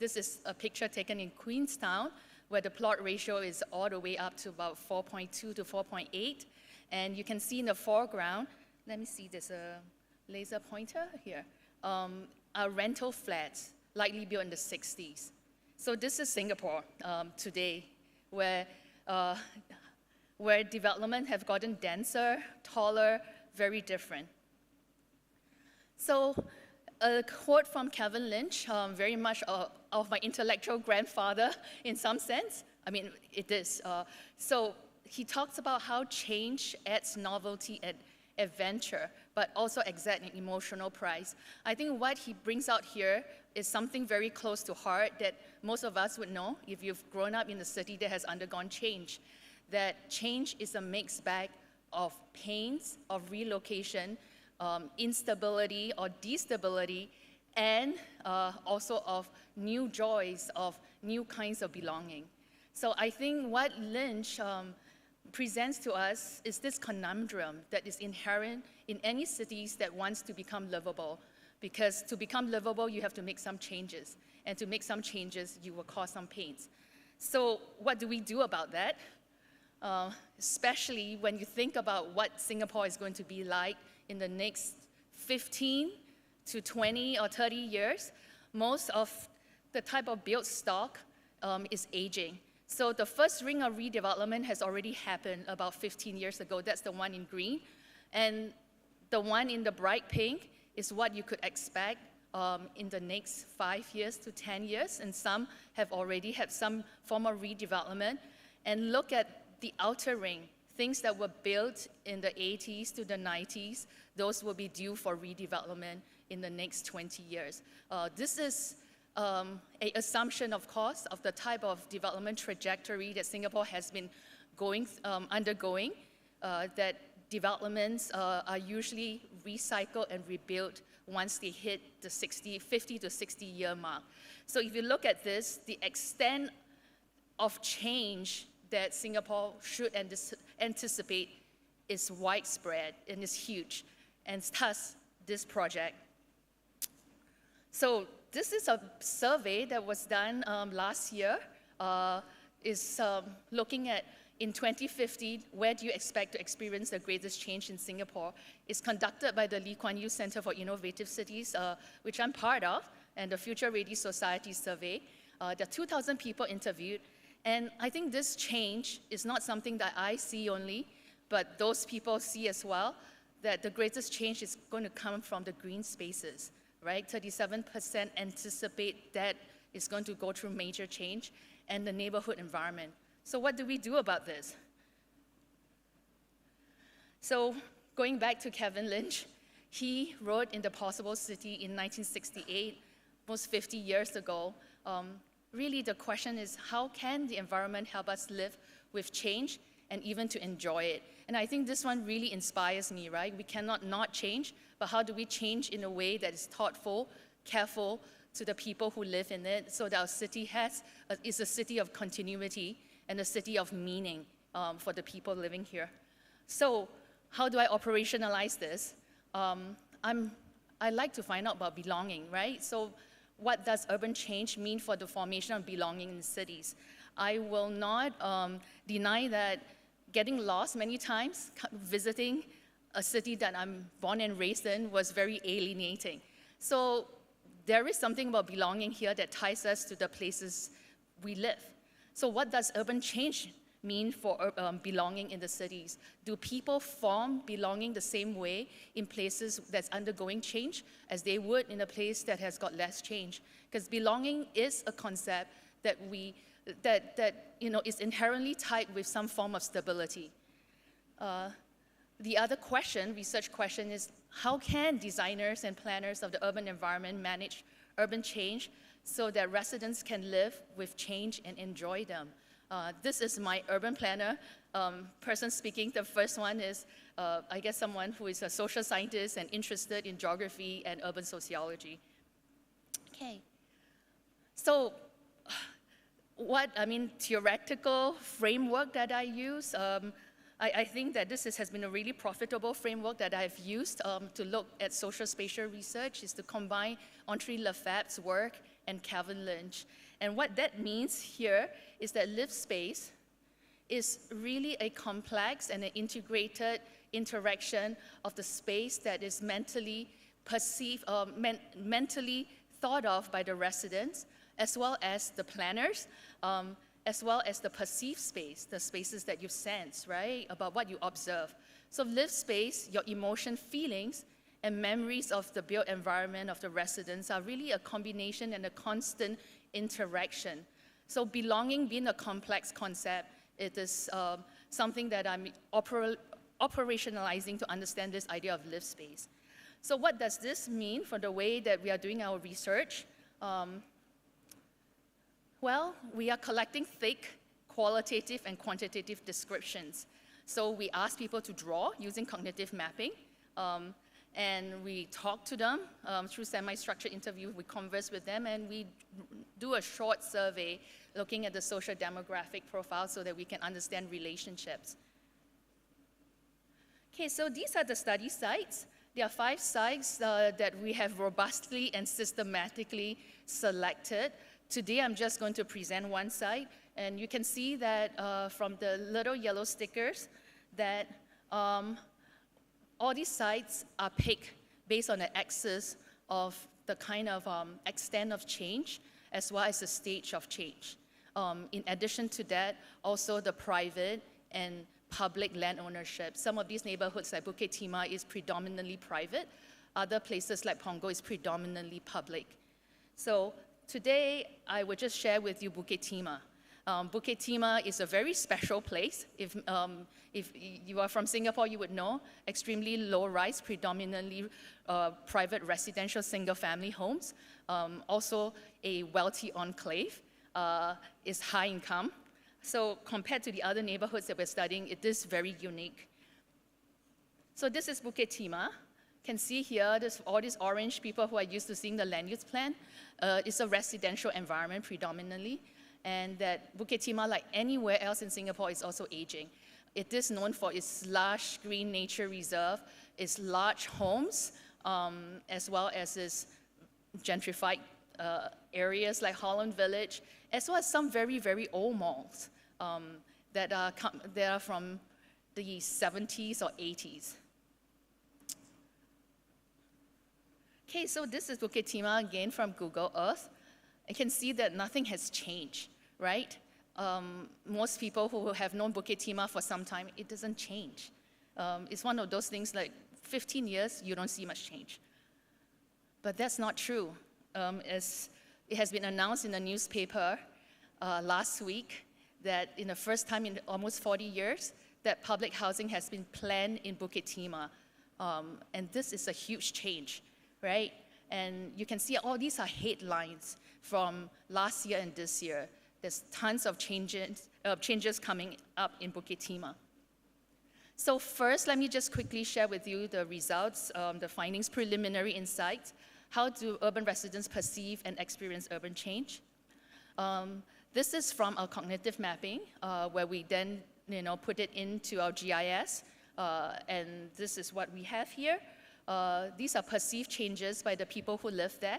This is a picture taken in Queenstown, where the plot ratio is all the way up to about 4.2 to 4.8. And you can see in the foreground, let me see, there's a laser pointer here, are rental flats, likely built in the 60s. So this is Singapore today, where development have gotten denser, taller, very different. So a quote from Kevin Lynch, very much of my intellectual grandfather in some sense. I mean, it is. So he talks about how change adds novelty and adventure, but also exact an emotional price. I think what he brings out here is something very close to heart that most of us would know if you've grown up in a city that has undergone change. That change is a mixed bag of pains, of relocation, instability or destability, and also of new joys, of new kinds of belonging. So I think what Lynch presents to us is this conundrum that is inherent in any cities that wants to become livable. Because to become livable, you have to make some changes. And to make some changes, you will cause some pains. So what do we do about that? Especially when you think about what Singapore is going to be like in the next 15 to 20 or 30 years, most of the type of built stock is aging. So the first ring of redevelopment has already happened about 15 years ago. That's the one in green. And the one in the bright pink is what you could expect in the next 5 years to 10 years. And some have already had some form of redevelopment. And look at the outer ring, things that were built in the 80s to the 90s, those will be due for redevelopment in the next 20 years. This is an assumption, of course, of the type of development trajectory that Singapore has been undergoing, that developments are usually recycled and rebuilt once they hit the 50 to 60 year mark. So if you look at this, the extent of change that Singapore should anticipate is widespread and is huge, and thus this project. So this is a survey that was done last year, is looking at in 2050, where do you expect to experience the greatest change in Singapore? It's conducted by the Lee Kuan Yew Center for Innovative Cities, which I'm part of, and the Future Ready Society survey. There are 2,000 people interviewed, and I think this change is not something that I see only, but those people see as well, that the greatest change is going to come from the green spaces, right? 37% anticipate that is going to go through major change, and the neighborhood environment. So what do we do about this? So going back to Kevin Lynch, he wrote in The Possible City in 1968, almost 50 years ago. Really the question is, how can the environment help us live with change and even to enjoy it? And I think this one really inspires me, right? We cannot not change, but how do we change in a way that is thoughtful, careful to the people who live in it, so that our city is a city of continuity and a city of meaning for the people living here. So how do I operationalize this? I like to find out about belonging, right? So what does urban change mean for the formation of belonging in cities? I will not deny that getting lost many times, visiting a city that I'm born and raised in, was very alienating. So there is something about belonging here that ties us to the places we live. So what does urban change mean for belonging in the cities? Do people form belonging the same way in places that's undergoing change as they would in a place that has got less change? Because belonging is a concept that is inherently tied with some form of stability. The other question, research question, is how can designers and planners of the urban environment manage urban change so that residents can live with change and enjoy them? This is my urban planner person speaking. The first one is, I guess, someone who is a social scientist and interested in geography and urban sociology. Okay. So theoretical framework that I use, I think that this has been a really profitable framework that I've used to look at social spatial research, is to combine Henri Lefebvre's work and Kevin Lynch. And what that means here is that lived space is really a complex and an integrated interaction of the space that is mentally perceived, mentally thought of by the residents, as well as the planners, as well as the perceived space, the spaces that you sense, right, about what you observe. So lived space, your emotion, feelings, and memories of the built environment of the residents are really a combination and a constant interaction. So belonging being a complex concept, it is something that I'm operationalizing to understand this idea of lived space. So what does this mean for the way that we are doing our research? Well, we are collecting thick, qualitative and quantitative descriptions. So we ask people to draw using cognitive mapping, and we talk to them through semi-structured interview. We converse with them, and we do a short survey looking at the social demographic profile so that we can understand relationships. Okay, so these are the study sites. There are 5 sites that we have robustly and systematically selected. Today, I'm just going to present one site, and you can see that from the little yellow stickers that all these sites are picked based on the axis of the kind of extent of change as well as the stage of change. In addition to that, also the private and public land ownership. Some of these neighborhoods like Bukit Timah is predominantly private. Other places like Punggol is predominantly public. So today, I will just share with you Bukit Timah. Bukit Timah is a very special place. If you are from Singapore, you would know. Extremely low-rise, predominantly private residential single-family homes. Also a wealthy enclave, is high income. So compared to the other neighborhoods that we're studying, it is very unique. So this is Bukit Timah. You can see here, there's all these orange people who are used to seeing the land use plan. It's a residential environment predominantly, and that Bukit Timah, like anywhere else in Singapore, is also aging. It is known for its lush green nature reserve, its large homes, as well as its gentrified areas like Holland Village, as well as some very, very old malls that are from the 70s or 80s. Okay, so this is Bukit Timah again from Google Earth. You can see that nothing has changed, right? Most people who have known Bukit Timah for some time, it doesn't change. It's one of those things like 15 years, you don't see much change. But that's not true. As it has been announced in the newspaper last week that in the first time in almost 40 years, that public housing has been planned in Bukit Timah. And this is a huge change, right? And you can see all these are headlines from last year and this year. There's tons of changes coming up in Bukit Timah. So first, let me just quickly share with you the results, the findings, preliminary insights. How do urban residents perceive and experience urban change? This is from our cognitive mapping, where we then put it into our GIS, and this is what we have here. These are perceived changes by the people who live there.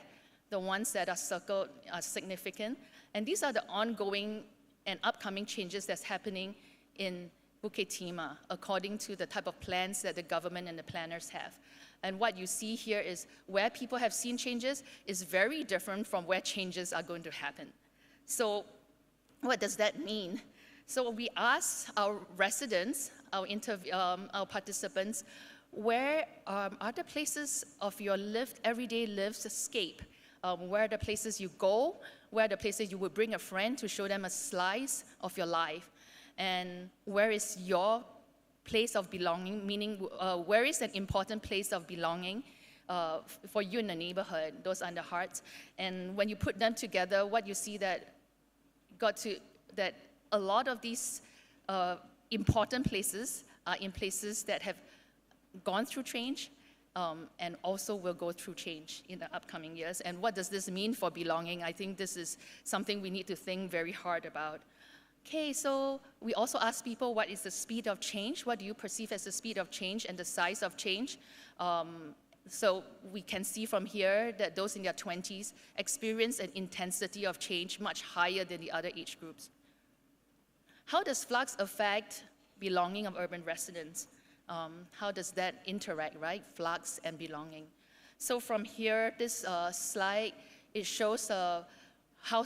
The ones that are circled are significant. And these are the ongoing and upcoming changes that's happening in Bukit Timah, according to the type of plans that the government and the planners have. And what you see here is where people have seen changes is very different from where changes are going to happen. So what does that mean? So we asked our residents, our participants, where are the places of your everyday lived-scape? Where are the places you go? Where are the places you would bring a friend to show them a slice of your life? And where is your place of belonging, meaning where is an important place of belonging for you in the neighborhood? Those are the hearts. And when you put them together, what you see that a lot of these important places are in places that have gone through change and also will go through change in the upcoming years. And what does this mean for belonging? I think this is something we need to think very hard about. Okay, so we also ask people, what is the speed of change? What do you perceive as the speed of change and the size of change? So we can see from here that those in their 20s experience an intensity of change much higher than the other age groups. How does flux affect belonging of urban residents? How does that interact, right? Flux and belonging. So from here, this slide, it shows how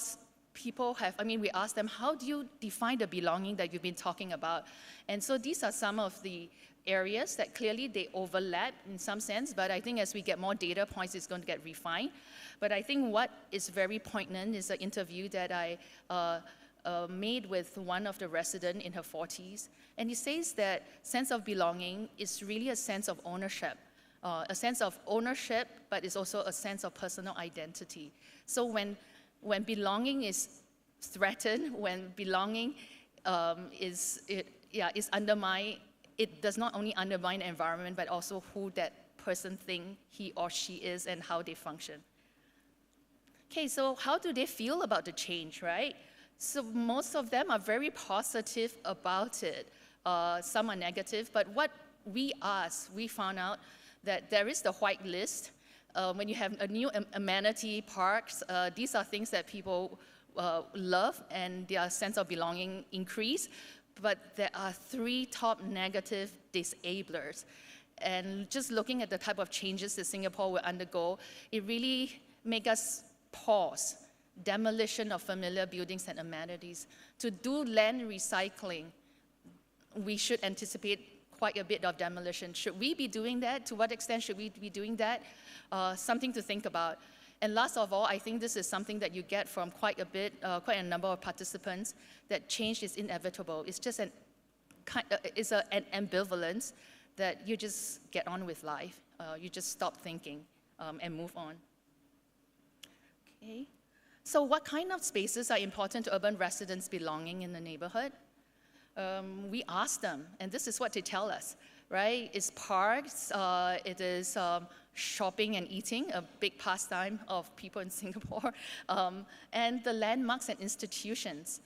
people have, we asked them, how do you define the belonging that you've been talking about? And so these are some of the areas that clearly they overlap in some sense, but I think as we get more data points, it's going to get refined. But I think what is very poignant is an interview that I made with one of the residents in her 40s. And he says that sense of belonging is really a sense of ownership. A sense of ownership, but it's also a sense of personal identity. So when belonging is threatened, when belonging is undermined, it does not only undermine the environment, but also who that person thinks he or she is and how they function. Okay, so how do they feel about the change, right? So most of them are very positive about it. Some are negative, but what we asked, we found out that there is the white list. When you have a new amenity parks, these are things that people love and their sense of belonging increase. But there are 3 top negative disablers. And just looking at the type of changes that Singapore will undergo, it really makes us pause. Demolition of familiar buildings and amenities. To do land recycling, we should anticipate quite a bit of demolition. Should we be doing that? To what extent should we be doing that? Something to think about. And last of all, I think this is something that you get from quite a number of participants, that change is inevitable. It's just an ambivalence that you just get on with life. You just stop thinking and move on. Okay. So what kind of spaces are important to urban residents belonging in the neighborhood? We ask them, and this is what they tell us, right? It's parks, it is shopping and eating, a big pastime of people in Singapore, and the landmarks and institutions.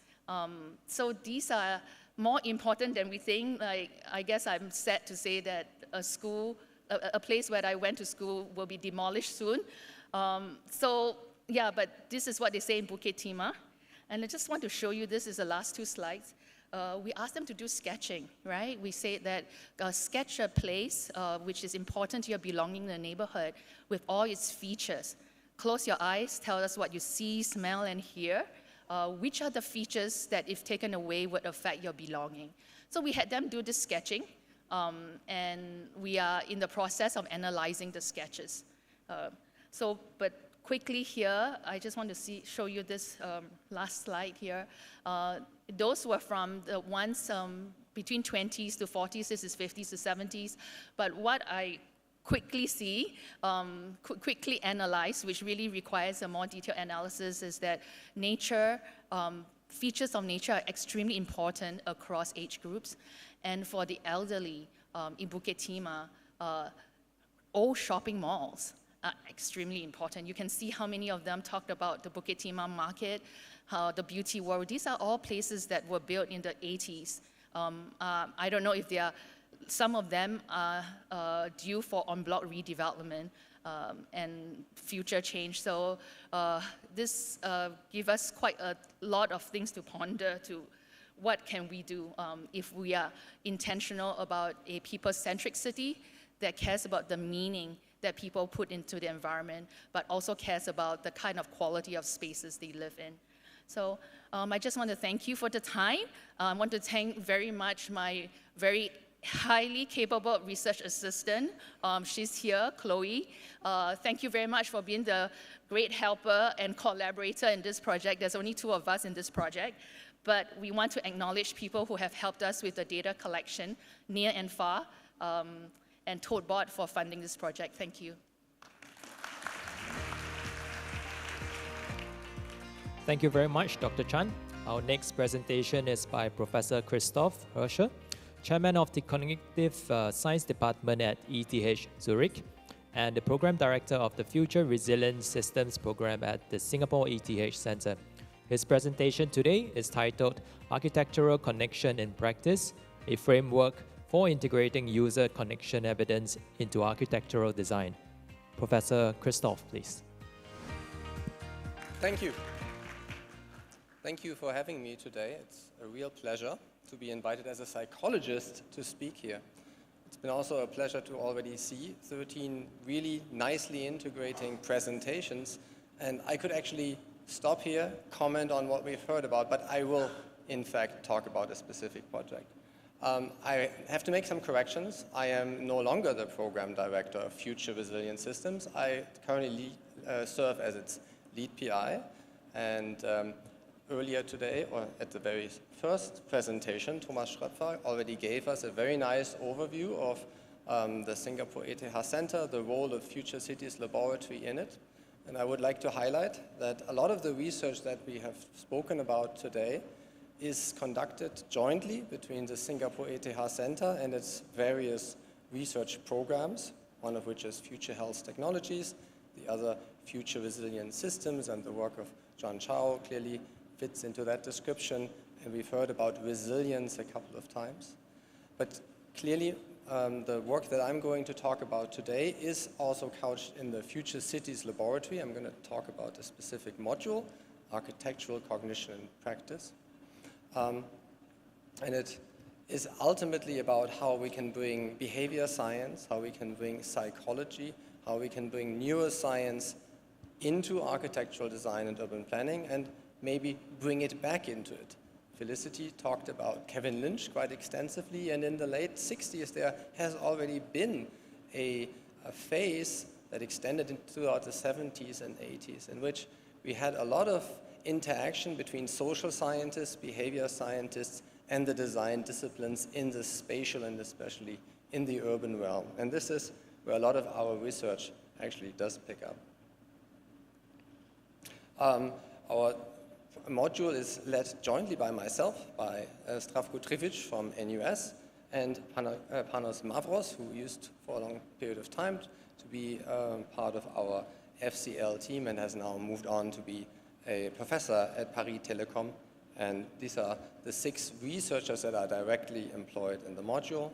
So these are more important than we think. Like, I guess I'm sad to say that a place where I went to school will be demolished soon. Yeah, but this is what they say in Bukit Timah. And I just want to show you, this is the last 2 slides. We asked them to do sketching, right? We say that sketch a place which is important to your belonging in the neighborhood with all its features. Close your eyes, tell us what you see, smell, and hear. Which are the features that, if taken away, would affect your belonging? So we had them do this sketching, and we are in the process of analyzing the sketches. But quickly here, I just want to show you this last slide here. Those were from the ones between 20s to 40s, this is 50s to 70s. But what I quickly quickly analyze, which really requires a more detailed analysis, is that nature, features of nature are extremely important across age groups. And for the elderly in Bukit Timah, old shopping malls are extremely important. You can see how many of them talked about the Bukit Timah market, the beauty world. These are all places that were built in the 80s. I don't know if some of them are due for en-bloc redevelopment and future change. So this gives us quite a lot of things to ponder to what can we do if we are intentional about a people-centric city that cares about the meaning that people put into the environment, but also cares about the kind of quality of spaces they live in. So I just want to thank you for the time. I want to thank very much my very highly capable research assistant. She's here, Chloe. Thank you very much for being the great helper and collaborator in this project. There's only 2 of us in this project, but we want to acknowledge people who have helped us with the data collection, near and far, and ToadBot for funding this project. Thank you.
Thank you very much, Dr. Chan. Our next presentation is by Professor Christoph Hirscher, Chairman of the Cognitive Science Department at ETH Zurich, and the Program Director of the Future Resilient Systems Program at the Singapore ETH Center. His presentation today is titled Architectural Connection in Practice, a Framework for Integrating User Connection Evidence into Architectural Design. Professor Christoph, please.
Thank you. Thank you for having me today. It's a real pleasure to be invited as a psychologist to speak here. It's been also a pleasure to already see 13 really nicely integrating presentations, and I could actually stop here, comment on what we've heard about, but I will, in fact, talk about a specific project. I have to make some corrections. I am no longer the program director of Future Resilient Systems. I currently serve as its lead PI. And earlier today, or at the very first presentation, Thomas Schröpfer already gave us a very nice overview of the Singapore ETH Center, the role of Future Cities Laboratory in it. And I would like to highlight that a lot of the research that we have spoken about today is conducted jointly between the Singapore ETH Center and its various research programs, one of which is Future Health Technologies, the other Future Resilient Systems, and the work of John Chow clearly fits into that description. And we've heard about resilience a couple of times. But clearly, the work that I'm going to talk about today is also couched in the Future Cities Laboratory. I'm going to talk about a specific module, Architectural Cognition and Practice. And it is ultimately about how we can bring behavior science, how we can bring psychology, how we can bring neuroscience into architectural design and urban planning, and maybe bring it back into it. Felicity talked about Kevin Lynch quite extensively, and in the late 60s there has already been a phase that extended throughout the 70s and 80s, in which we had a lot of interaction between social scientists, behavior scientists, and the design disciplines in the spatial and especially in the urban realm. And this is where a lot of our research actually does pick up. Our module is led jointly by myself, by Zdravko Trivic from NUS, and Panos Mavros, who used for a long period of time to be part of our FCL team and has now moved on to be a professor at Paris Telecom. And these are the 6 researchers that are directly employed in the module.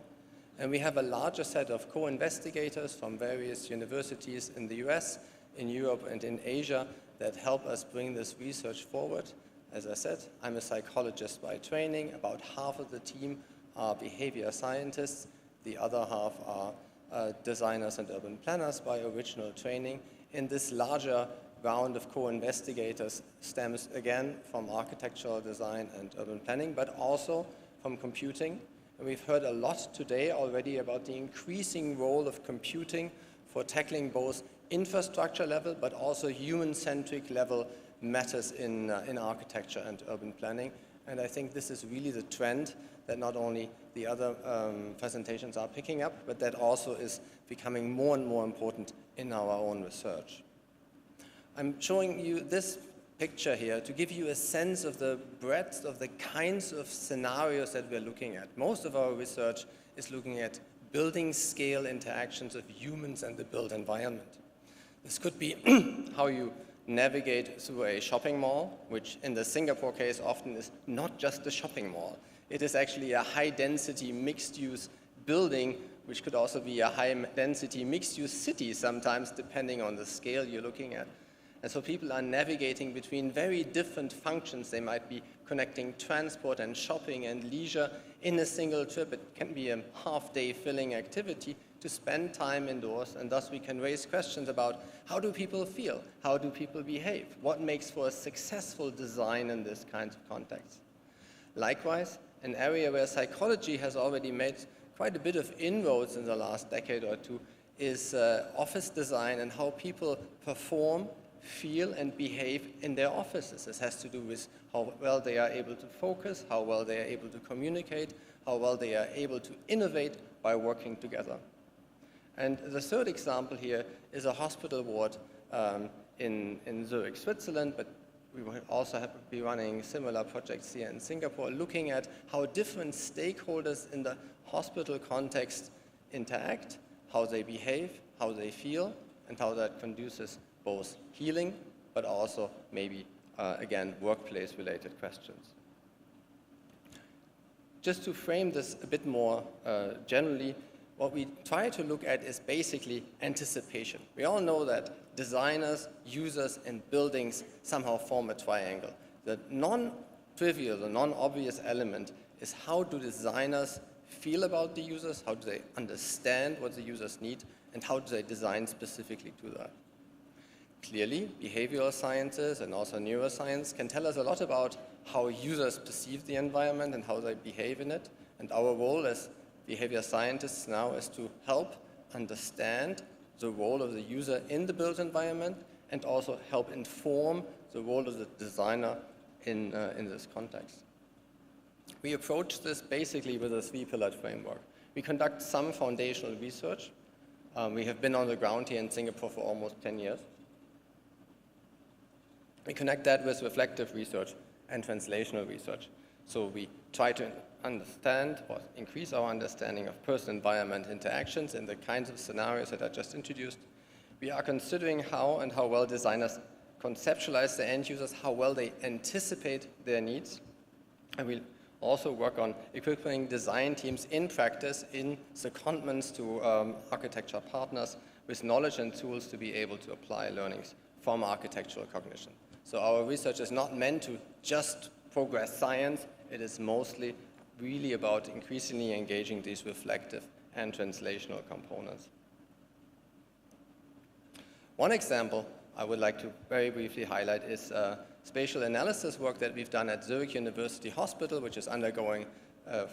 And we have a larger set of co-investigators from various universities in the US, in Europe, and in Asia that help us bring this research forward. As I said, I'm a psychologist by training. About half of the team are behavior scientists. The other half are designers and urban planners by original training. In this larger round of co-investigators stems again from architectural design and urban planning, but also from computing. And we've heard a lot today already about the increasing role of computing for tackling both infrastructure level, but also human-centric level matters in architecture and urban planning. And I think this is really the trend that not only the other presentations are picking up, but that also is becoming more and more important in our own research. I'm showing you this picture here to give you a sense of the breadth of the kinds of scenarios that we're looking at. Most of our research is looking at building scale interactions of humans and the built environment. This could be how you navigate through a shopping mall, which in the Singapore case often is not just a shopping mall. It is actually a high-density mixed-use building, which could also be a high-density mixed-use city sometimes, depending on the scale you're looking at. And so people are navigating between very different functions. They might be connecting transport and shopping and leisure in a single trip. It can be a half-day filling activity to spend time indoors, and thus we can raise questions about how do people feel? How do people behave? What makes for a successful design in this kind of context? Likewise, an area where psychology has already made quite a bit of inroads in the last decade or two is office design and how people perform, feel, and behave in their offices. This has to do with how well they are able to focus, how well they are able to communicate, how well they are able to innovate by working together. And the third example here is a hospital ward in Zurich, Switzerland, but we will also have to be running similar projects here in Singapore, looking at how different stakeholders in the hospital context interact, how they behave, how they feel, and how that conduces both healing, but also maybe, again, workplace-related questions. Just to frame this a bit more generally, what we try to look at is basically anticipation. We all know that designers, users, and buildings somehow form a triangle. The non-trivial, the non-obvious element is how do designers feel about the users, how do they understand what the users need, and how do they design specifically to that. Clearly, behavioral sciences and also neuroscience can tell us a lot about how users perceive the environment and how they behave in it. And our role as behavior scientists now is to help understand the role of the user in the built environment and also help inform the role of the designer in this context. We approach this basically with a three-pillared framework. We conduct some foundational research. We have been on the ground here in Singapore for almost 10 years. We connect that with reflective research and translational research. So we try to understand or increase our understanding of person-environment interactions in the kinds of scenarios that I just introduced. We are considering how and how well designers conceptualize the end users, how well they anticipate their needs. And we'll also work on equipping design teams in practice, in secondments to architecture partners with knowledge and tools to be able to apply learnings from architectural cognition. So our research is not meant to just progress science. It is mostly really about increasingly engaging these reflective and translational components. One example I would like to very briefly highlight is spatial analysis work that we've done at Zurich University Hospital, which is undergoing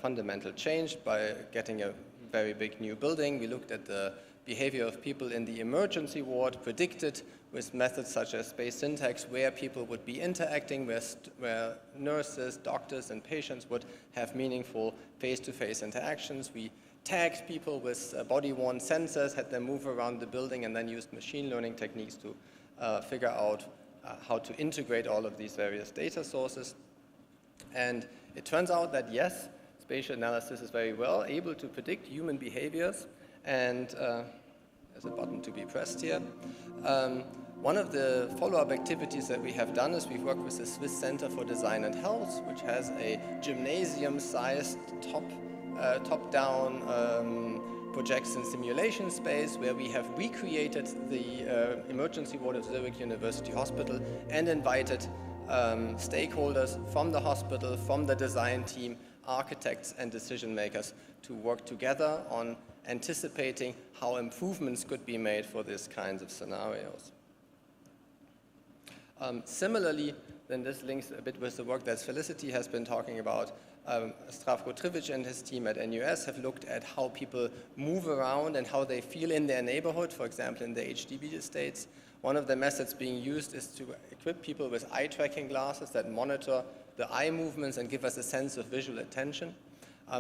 fundamental change by getting a very big new building. We looked at the behavior of people in the emergency ward, predicted with methods such as space syntax where people would be interacting, where nurses, doctors, and patients would have meaningful face-to-face interactions. We tagged people with body-worn sensors, had them move around the building, and then used machine learning techniques to figure out how to integrate all of these various data sources. And it turns out that yes, spatial analysis is very well able to predict human behaviors. And there's a button to be pressed here. One of the follow-up activities that we have done is we've worked with the Swiss Center for Design and Health, which has a gymnasium-sized top-down projection simulation space where we have recreated the emergency ward of Zurich University Hospital and invited stakeholders from the hospital, from the design team, architects and decision makers to work together on anticipating how improvements could be made for these kinds of scenarios. Similarly, then this links a bit with the work that Felicity has been talking about. Zdravko Trivic and his team at NUS have looked at how people move around and how they feel in their neighborhood, for example, in the HDB estates. One of the methods being used is to equip people with eye tracking glasses that monitor the eye movements and give us a sense of visual attention.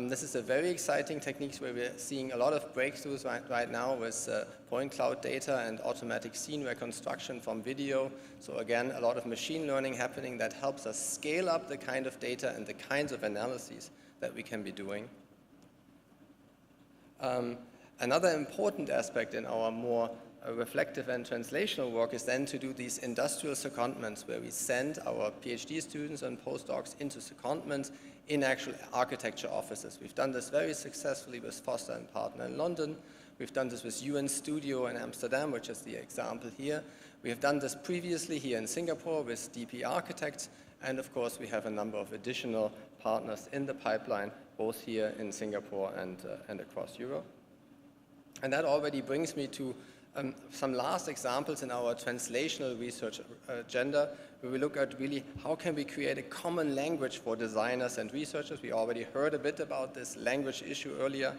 This is a very exciting technique where we're seeing a lot of breakthroughs right now with point cloud data and automatic scene reconstruction from video. So again, a lot of machine learning happening that helps us scale up the kind of data and the kinds of analyses that we can be doing. Another important aspect in our more reflective and translational work is then to do these industrial secondments where we send our PhD students and postdocs into secondments in actual architecture offices. We've done this very successfully with Foster & Partner in London. We've done this with UN Studio in Amsterdam, which is the example here. We have done this previously here in Singapore with DP Architects, and of course we have a number of additional partners in the pipeline, both here in Singapore and across Europe. And that already brings me to some last examples in our translational research agenda, where we look at really how can we create a common language for designers and researchers. We already heard a bit about this language issue earlier.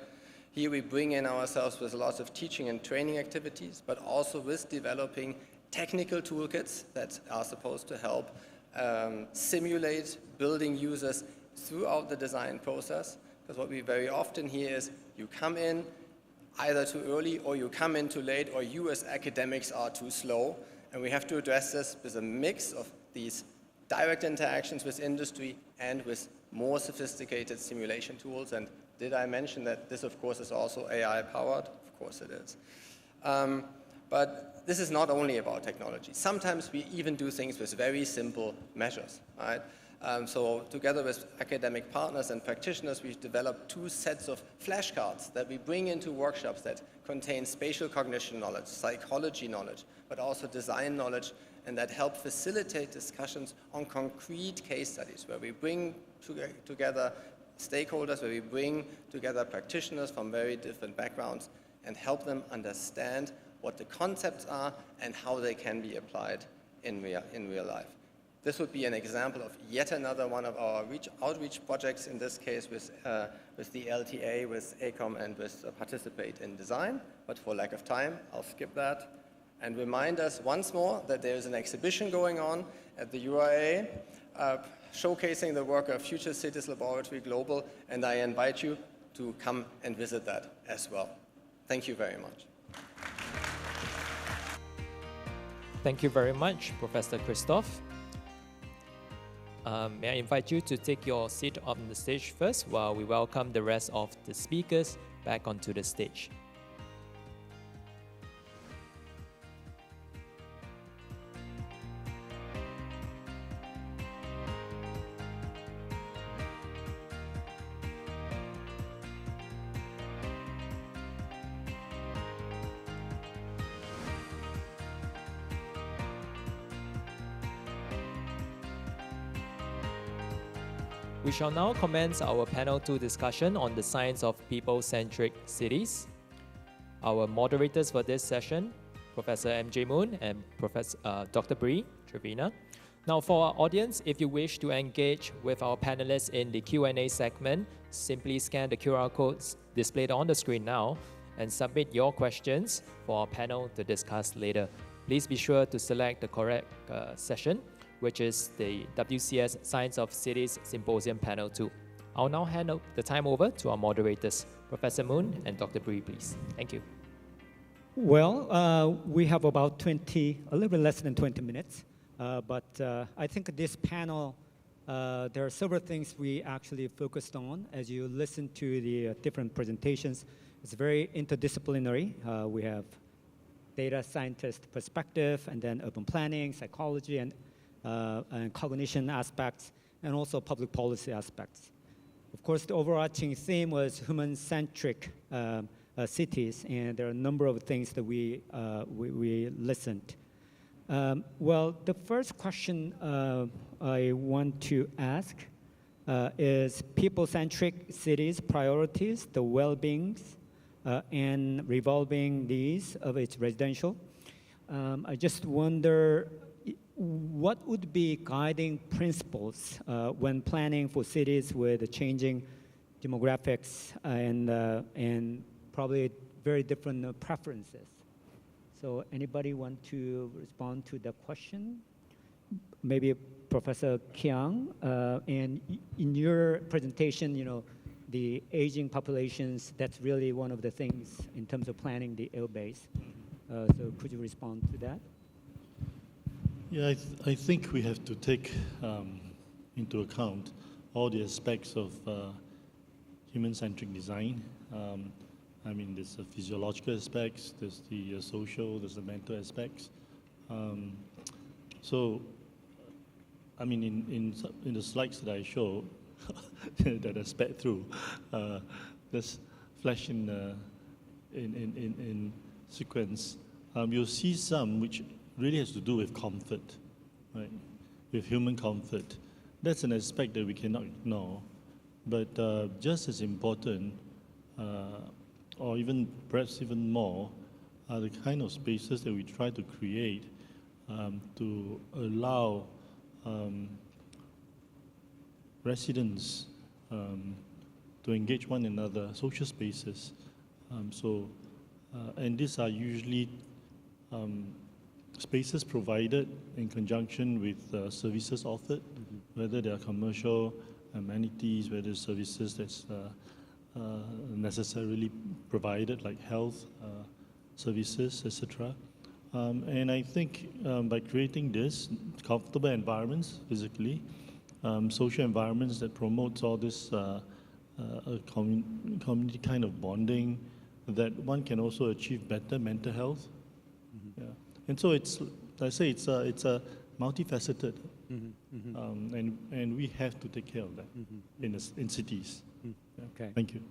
Here we bring in ourselves with lots of teaching and training activities, but also with developing technical toolkits that are supposed to help simulate building users throughout the design process. Because what we very often hear is you come in either too early or you come in too late, or you as academics are too slow. And we have to address this with a mix of these direct interactions with industry and with more sophisticated simulation tools. And did I mention that this, of course, is also AI powered? Of course it is. But this is not only about technology. Sometimes we even do things with very simple measures, right? So together with academic partners and practitioners, we've developed 2 sets of flashcards that we bring into workshops that contain spatial cognition knowledge, psychology knowledge, but also design knowledge, and that help facilitate discussions on concrete case studies where we bring together stakeholders, where we bring together practitioners from very different backgrounds and help them understand what the concepts are and how they can be applied in real life. This would be an example of yet another one of our outreach projects, in this case with the LTA, with ACOM, and with Participate in Design. But for lack of time, I'll skip that. And remind us once more that there is an exhibition going on at the URA, showcasing the work of Future Cities Laboratory Global, and I invite you to come and visit that as well. Thank you very much.
Thank you very much, Professor Christoph. May I invite you to take your seat on the stage first while we welcome the rest of the speakers back onto the stage. We shall now commence our Panel 2 discussion on the science of people-centric cities. Our moderators for this session, Professor M.J. Moon and Dr. Bree Trevina. Now for our audience, if you wish to engage with our panelists in the Q&A segment, simply scan the QR codes displayed on the screen now and submit your questions for our panel to discuss later. Please be sure to select the correct session, which is the WCS Science of Cities Symposium Panel 2. I'll now hand the time over to our moderators, Professor Moon and Dr. Bree, please. Thank you.
Well, we have about a little bit less than 20 minutes, but I think this panel, there are several things we actually focused on. As you listen to the different presentations, it's very interdisciplinary. We have data scientist perspective, and then urban planning, psychology, and cognition aspects, and also public policy aspects. Of course, the overarching theme was human-centric cities, and there are a number of things that we listened. Well, the first question I want to ask is people-centric cities priorities, the well-beings and revolving needs of its residential. I just wonder, what would be guiding principles when planning for cities with changing demographics and probably very different preferences? So anybody want to respond to the question? Maybe Professor Kiang. And in your presentation, you know, the aging populations, that's really one of the things in terms of planning the ill base. So could you respond to that?
Yeah, I think we have to take into account all the aspects of human-centric design. I mean, there's the physiological aspects, there's the social, there's the mental aspects. So, I mean, in the slides that I show, that I sped through, this flash in sequence, you'll see some which really has to do with comfort, right? With human comfort. That's an aspect that we cannot ignore. But just as important, or even perhaps even more, are the kind of spaces that we try to create to allow residents to engage one another, social spaces. And these are usually spaces provided in conjunction with services offered, whether they are commercial amenities, whether services that's necessarily provided, like health services, etc. And I think by creating this comfortable environments physically, social environments that promotes all this community kind of bonding, that one can also achieve better mental health. Yeah. And so it's, I say, it's a multifaceted, and we have to take care of that in cities. Yeah.
Okay.
Thank you.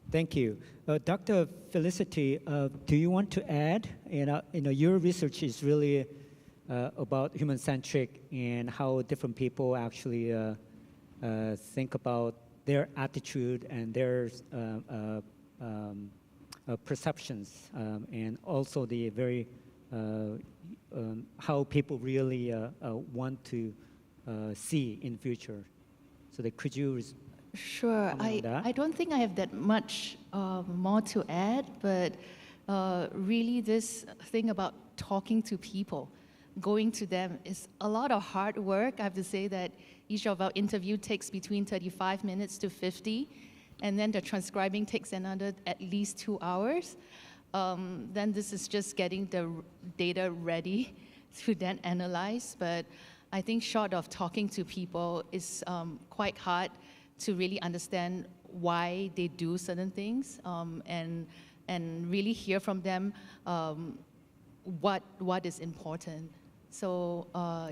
Thank you. Dr. Felicity, do you want to add? Your research is really about human-centric and how different people actually think about their attitude and their perceptions, and also the very how people really want to see in future? So that could you
Sure.
comment on that?
I don't think I have that much more to add, but really this thing about talking to people, going to them is a lot of hard work. I have to say that each of our interview takes between 35 minutes to 50, and then the transcribing takes another at least 2 hours. Then this is just getting the data ready to then analyze. But I think short of talking to people is quite hard to really understand why they do certain things, and really hear from them what is important. So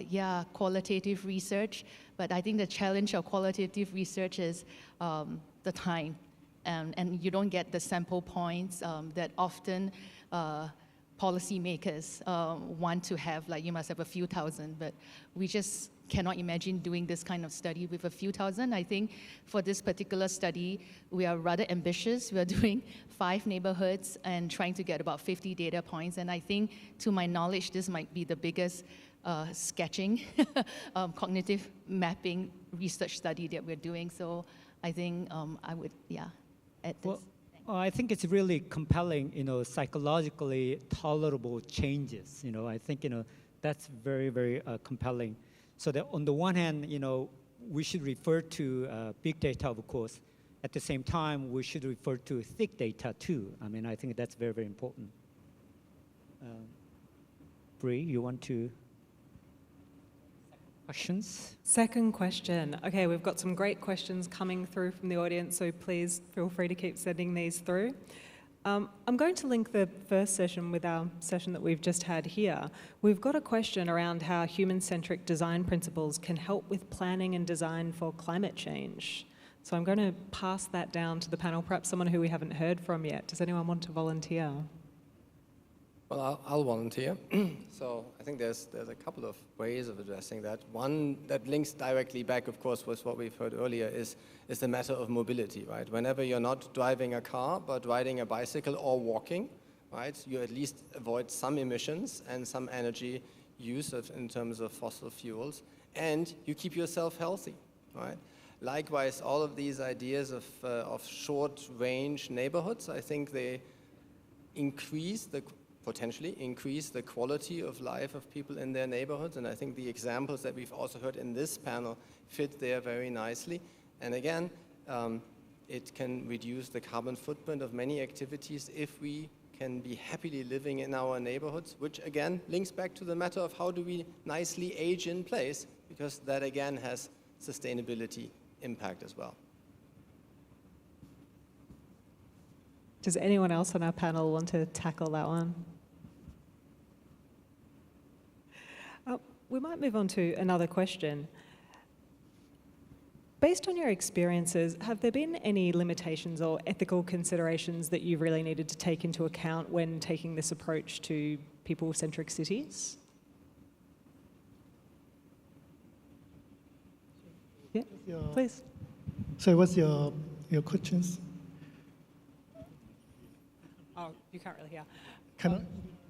yeah, qualitative research, but I think the challenge of qualitative research is the time, and you don't get the sample points that often policymakers want to have, like you must have a few thousand, but we just cannot imagine doing this kind of study with a few thousand. I think for this particular study, we are rather ambitious. We are doing 5 neighborhoods and trying to get about 50 data points. And I think, to my knowledge, this might be the biggest sketching, cognitive mapping research study that we're doing. So I think I would, yeah, add this.
Well, I think it's really compelling, psychologically tolerable changes. I think, that's very, very compelling. So that on the one hand, we should refer to big data, of course. At the same time, we should refer to thick data too. I mean, I think that's very, very important. Bree, you want to? Questions?
Second question. Okay, we've got some great questions coming through from the audience, so please feel free to keep sending these through. I'm going to link the first session with our session that we've just had here. We've got a question around how human-centric design principles can help with planning and design for climate change. So I'm going to pass that down to the panel, perhaps someone who we haven't heard from yet. Does anyone want to volunteer?
Well, I'll volunteer. So I think there's a couple of ways of addressing that. One that links directly back, of course, with what we've heard earlier is the matter of mobility, right? Whenever you're not driving a car, but riding a bicycle or walking, right, you at least avoid some emissions and some energy use in terms of fossil fuels, and you keep yourself healthy, right? Likewise, all of these ideas of short-range neighborhoods, I think they potentially increase the quality of life of people in their neighborhoods. And I think the examples that we've also heard in this panel fit there very nicely. And again, it can reduce the carbon footprint of many activities if we can be happily living in our neighborhoods, which again links back to the matter of how do we nicely age in place, because that again has sustainability impact as well.
Does anyone else on our panel want to tackle that one? We might move on to another question. Based on your experiences, have there been any limitations or ethical considerations that you've really needed to take into account when taking this approach to people-centric cities? Yeah, please.
So what's your questions?
Oh, you can't really hear.
Cannot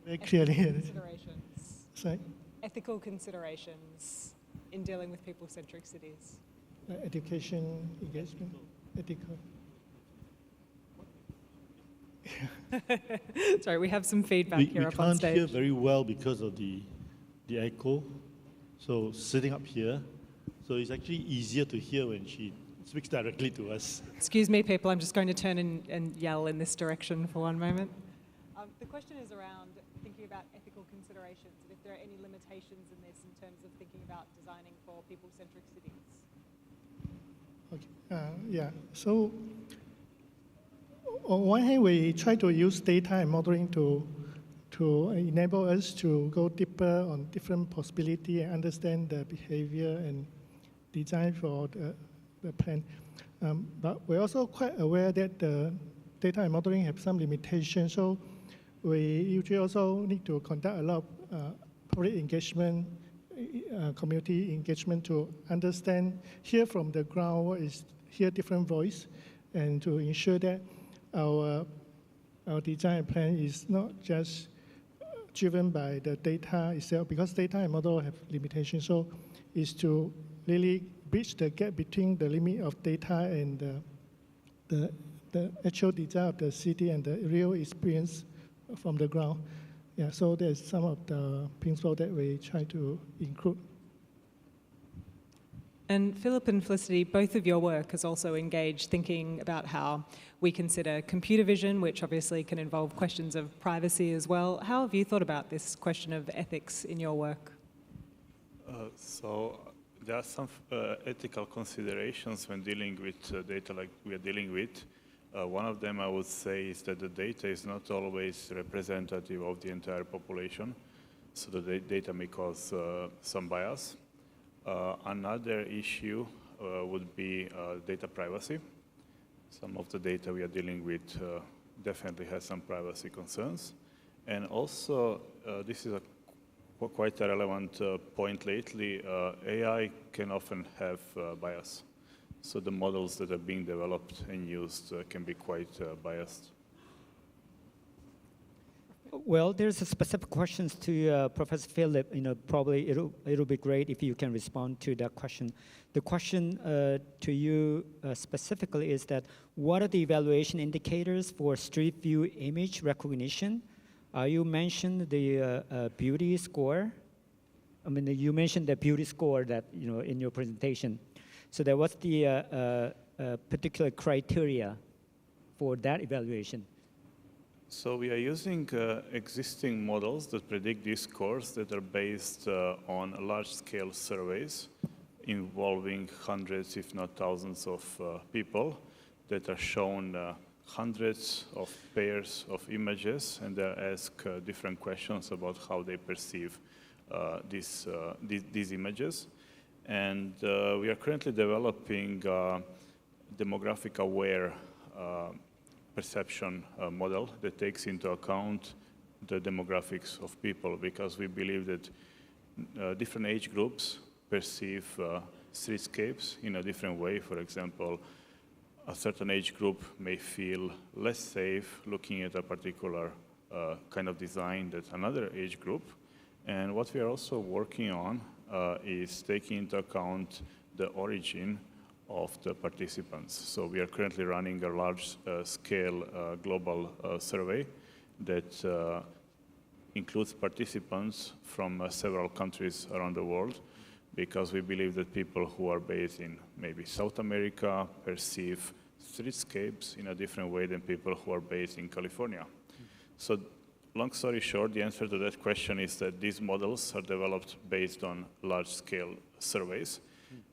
very clearly hear it.
Considerations.
Sorry?
Ethical considerations in dealing with people-centric cities.
Education, engagement, ethical.
Sorry, we have some feedback here up on
We
stage.
can't hear very well because of the echo. So sitting up here, so it's actually easier to hear when she speaks directly to us.
Excuse me, people, I'm just going to turn and yell in this direction for one moment. The question is around thinking about ethical considerations and if there are any limitations in this in terms of thinking about designing for people-centric cities.
Okay. Yeah. So on one hand, we try to use data and modeling to enable us to go deeper on different possibility and understand the behavior and design for the plan. But we're also quite aware that the data and modeling have some limitations. So we usually also need to conduct a lot of public engagement, community engagement to understand, hear from the ground, hear different voice, and to ensure that our design plan is not just driven by the data itself, because data and model have limitations. So is to really bridge the gap between the limit of data and the actual design of the city and the real experience from the ground. Yeah, so there's some of the principles that we try to include.
And Philip and Felicity, both of your work has also engaged thinking about how we consider computer vision, which obviously can involve questions of privacy as well. How have you thought about this question of ethics in your work?
So there are some ethical considerations when dealing with data like we are dealing with. One of them I would say is that the data is not always representative of the entire population. So the data may cause some bias. Another issue would be data privacy. Some of the data we are dealing with definitely has some privacy concerns. And also, this is quite a relevant point lately, AI can often have bias. So the models that are being developed and used can be quite biased.
Well, there's a specific questions to Professor Philip. Probably it'll be great if you can respond to that question. The question to you specifically is that what are the evaluation indicators for Street View image recognition? You mentioned the beauty score. I mean, you mentioned the beauty score that in your presentation. So that what's the particular criteria for that evaluation?
So we are using existing models that predict these scores that are based on large-scale surveys involving hundreds, if not thousands, of people that are shown hundreds of pairs of images, and they ask different questions about how they perceive these images. And we are currently developing demographic-aware perception model that takes into account the demographics of people, because we believe that different age groups perceive streetscapes in a different way. For example, a certain age group may feel less safe looking at a particular kind of design than another age group. And what we are also working on is taking into account the origin of the participants. So we are currently running a large-scale global survey that includes participants from several countries around the world, because we believe that people who are based in maybe South America perceive streetscapes in a different way than people who are based in California. So long story short, the answer to that question is that these models are developed based on large-scale surveys.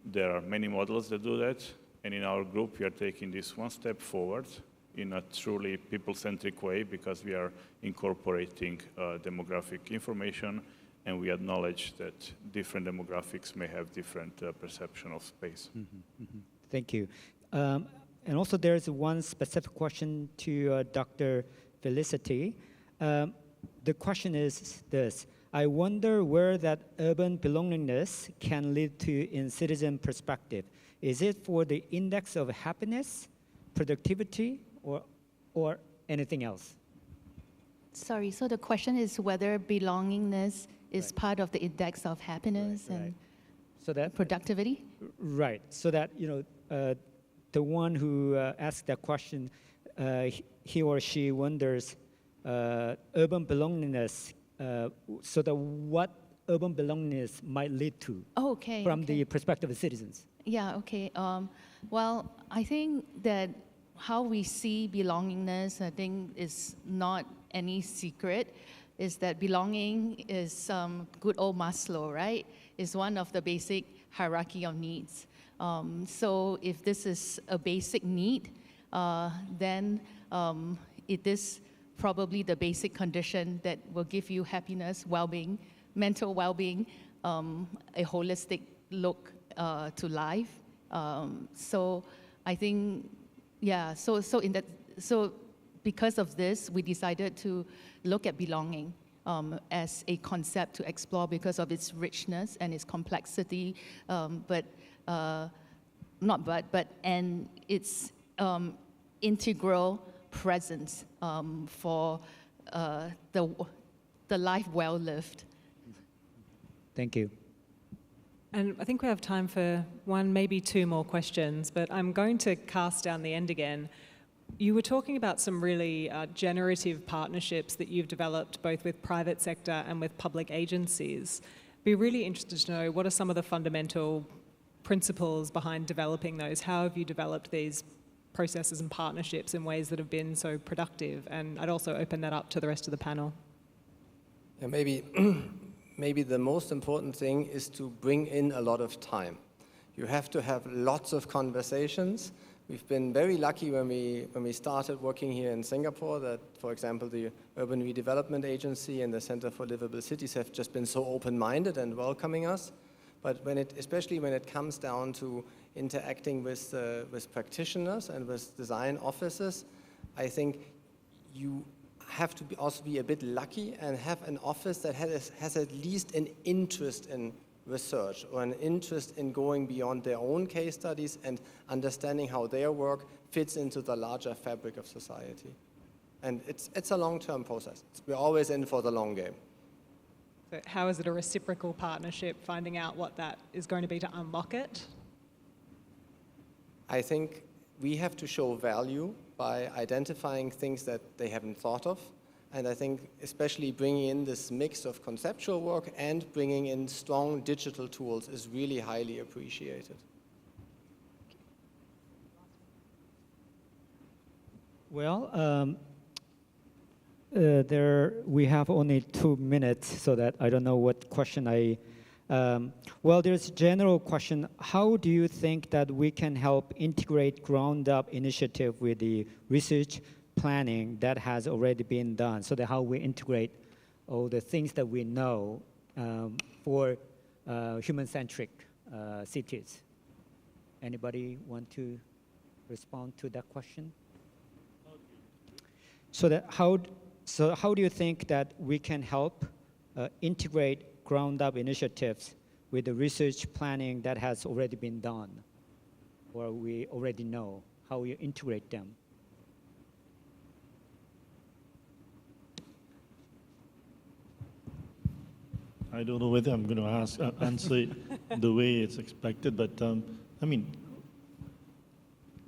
There are many models that do that, and in our group we are taking this one step forward in a truly people-centric way, because we are incorporating demographic information, and we acknowledge that different demographics may have different perception of space.
Thank you. And also there's one specific question to Dr. Felicity. The question is this: I wonder where that urban belongingness can lead to in citizen perspective. Is it for the index of happiness, productivity, or anything else?
Sorry, so the question is whether belongingness is
Right.
part of the index of happiness and
So that
productivity?
right. So that the one who asked that question, he or she wonders urban belongingness. So that what urban belongingness might lead to
Oh, okay.
from
okay.
the perspective of citizens.
Yeah, okay. Well, I think that how we see belongingness, I think, is not any secret. Is that belonging is good old Maslow, right? Is one of the basic hierarchy of needs. So if this is a basic need, then it is probably the basic condition that will give you happiness, well-being, mental well-being, a holistic look to life. So I think, yeah. So because of this, we decided to look at belonging as a concept to explore because of its richness and its complexity, and its integral presence for the life well lived.
Thank you.
And I think we have time for one, maybe two more questions, but I'm going to cast down the end again. You were talking about some really generative partnerships that you've developed both with private sector and with public agencies. Be really interested to know what are some of the fundamental principles behind developing those? How have you developed these processes and partnerships in ways that have been so productive? And I'd also open that up to the rest of the panel.
Yeah, maybe the most important thing is to bring in a lot of time. You have to have lots of conversations. We've been very lucky when we started working here in Singapore that, for example, the Urban Redevelopment Agency and the Center for Livable Cities have just been so open-minded and welcoming us. But especially when it comes down to interacting with practitioners and with design offices, I think you have to also be a bit lucky and have an office that has at least an interest in research or an interest in going beyond their own case studies and understanding how their work fits into the larger fabric of society. And it's a long-term process. We're always in for the long game.
So how is it a reciprocal partnership, finding out what that is going to be to unlock it?
I think we have to show value by identifying things that they haven't thought of. And I think especially bringing in this mix of conceptual work and bringing in strong digital tools is really highly appreciated.
Well, we have only 2 minutes, so that I don't know what question well, there's a general question. How do you think that we can help integrate ground-up initiative with the research planning that has already been done, so that how we integrate all the things that we know for human-centric cities? Anybody want to respond to that question? So how do you think that we can help integrate ground-up initiatives with the research planning that has already been done, or we already know? How you integrate them?
I don't know whether I'm going to answer it the way it's expected, but I mean,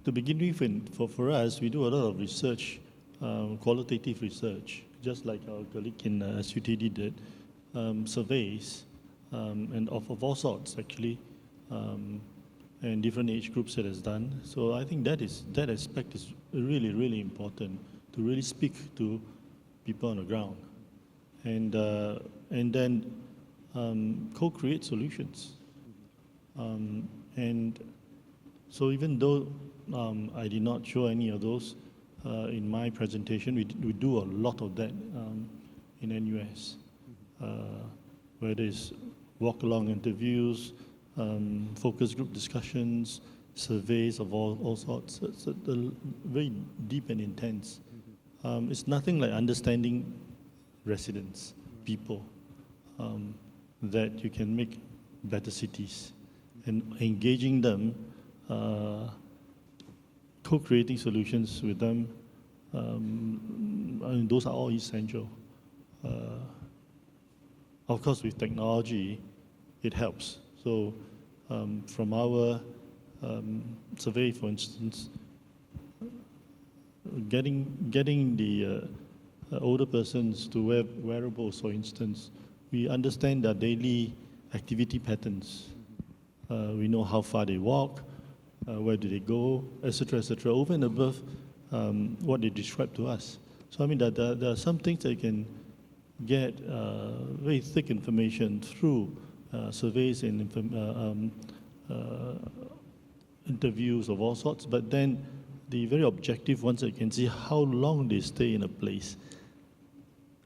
to begin with, for us, we do a lot of research, qualitative research, just like our colleague in SUTD did, surveys, and of all sorts, actually, and different age groups that has done. So I think that aspect is really, really important, to really speak to people on the ground, and then co-create solutions. And so even though I did not show any of those in my presentation, we do a lot of that in NUS, where there's walk-along interviews, focus group discussions, surveys of all sorts. It's very deep and intense. It's nothing like understanding residents, people, that you can make better cities, and engaging them, co-creating solutions with them. I mean, those are all essential. Of course, with technology, it helps. So from our survey, for instance, getting the older persons to wear wearables, for instance, we understand their daily activity patterns. We know how far they walk, where do they go, etc., over and above what they describe to us. So I mean, there are some things that you can get very thick information through surveys and interviews of all sorts, but then the very objective ones that you can see how long they stay in a place.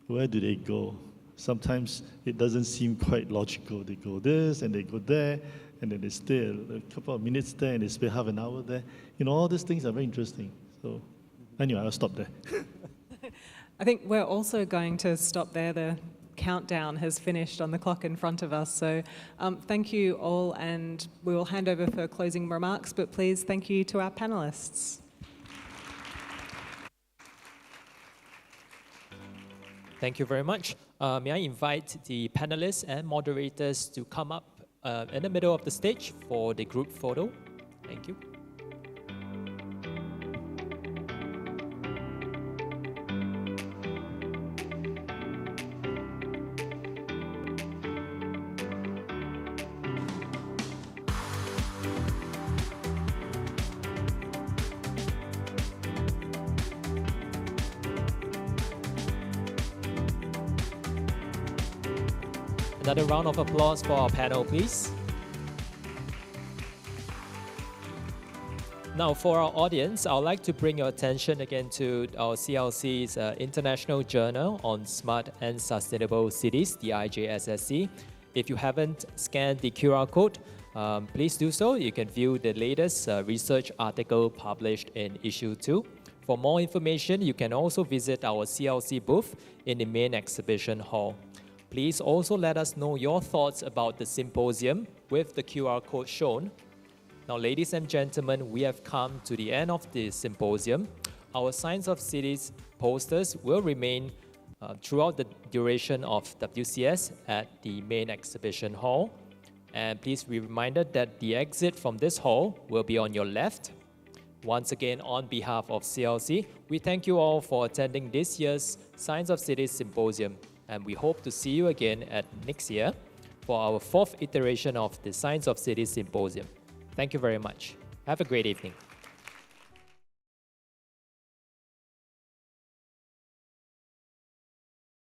Where do they go? Sometimes it doesn't seem quite logical. They go this and they go there, and then they stay a couple of minutes there and they spend half an hour there. You know, all these things are very interesting. So anyway, I'll stop there.
I think we're also going to stop there. The countdown has finished on the clock in front of us. So thank you all, and we will hand over for closing remarks, but please thank you to our panelists.
Thank you very much. May I invite the panelists and moderators to come up in the middle of the stage for the group photo. Thank you. Another round of applause for our panel, please. Now, for our audience, I would like to bring your attention again to our CLC's International Journal on Smart and Sustainable Cities, the IJSSC. If you haven't scanned the QR code, please do so. You can view the latest research article published in issue 2. For more information, you can also visit our CLC booth in the main exhibition hall. Please also let us know your thoughts about the symposium with the QR code shown. Now, ladies and gentlemen, we have come to the end of the symposium. Our Science of Cities posters will remain throughout the duration of WCS at the main exhibition hall. And please be reminded that the exit from this hall will be on your left. Once again, on behalf of CLC, we thank you all for attending this year's Science of Cities Symposium. And we hope to see you again at next year for our 4th iteration of the Science of Cities Symposium. Thank you very much. Have a great evening.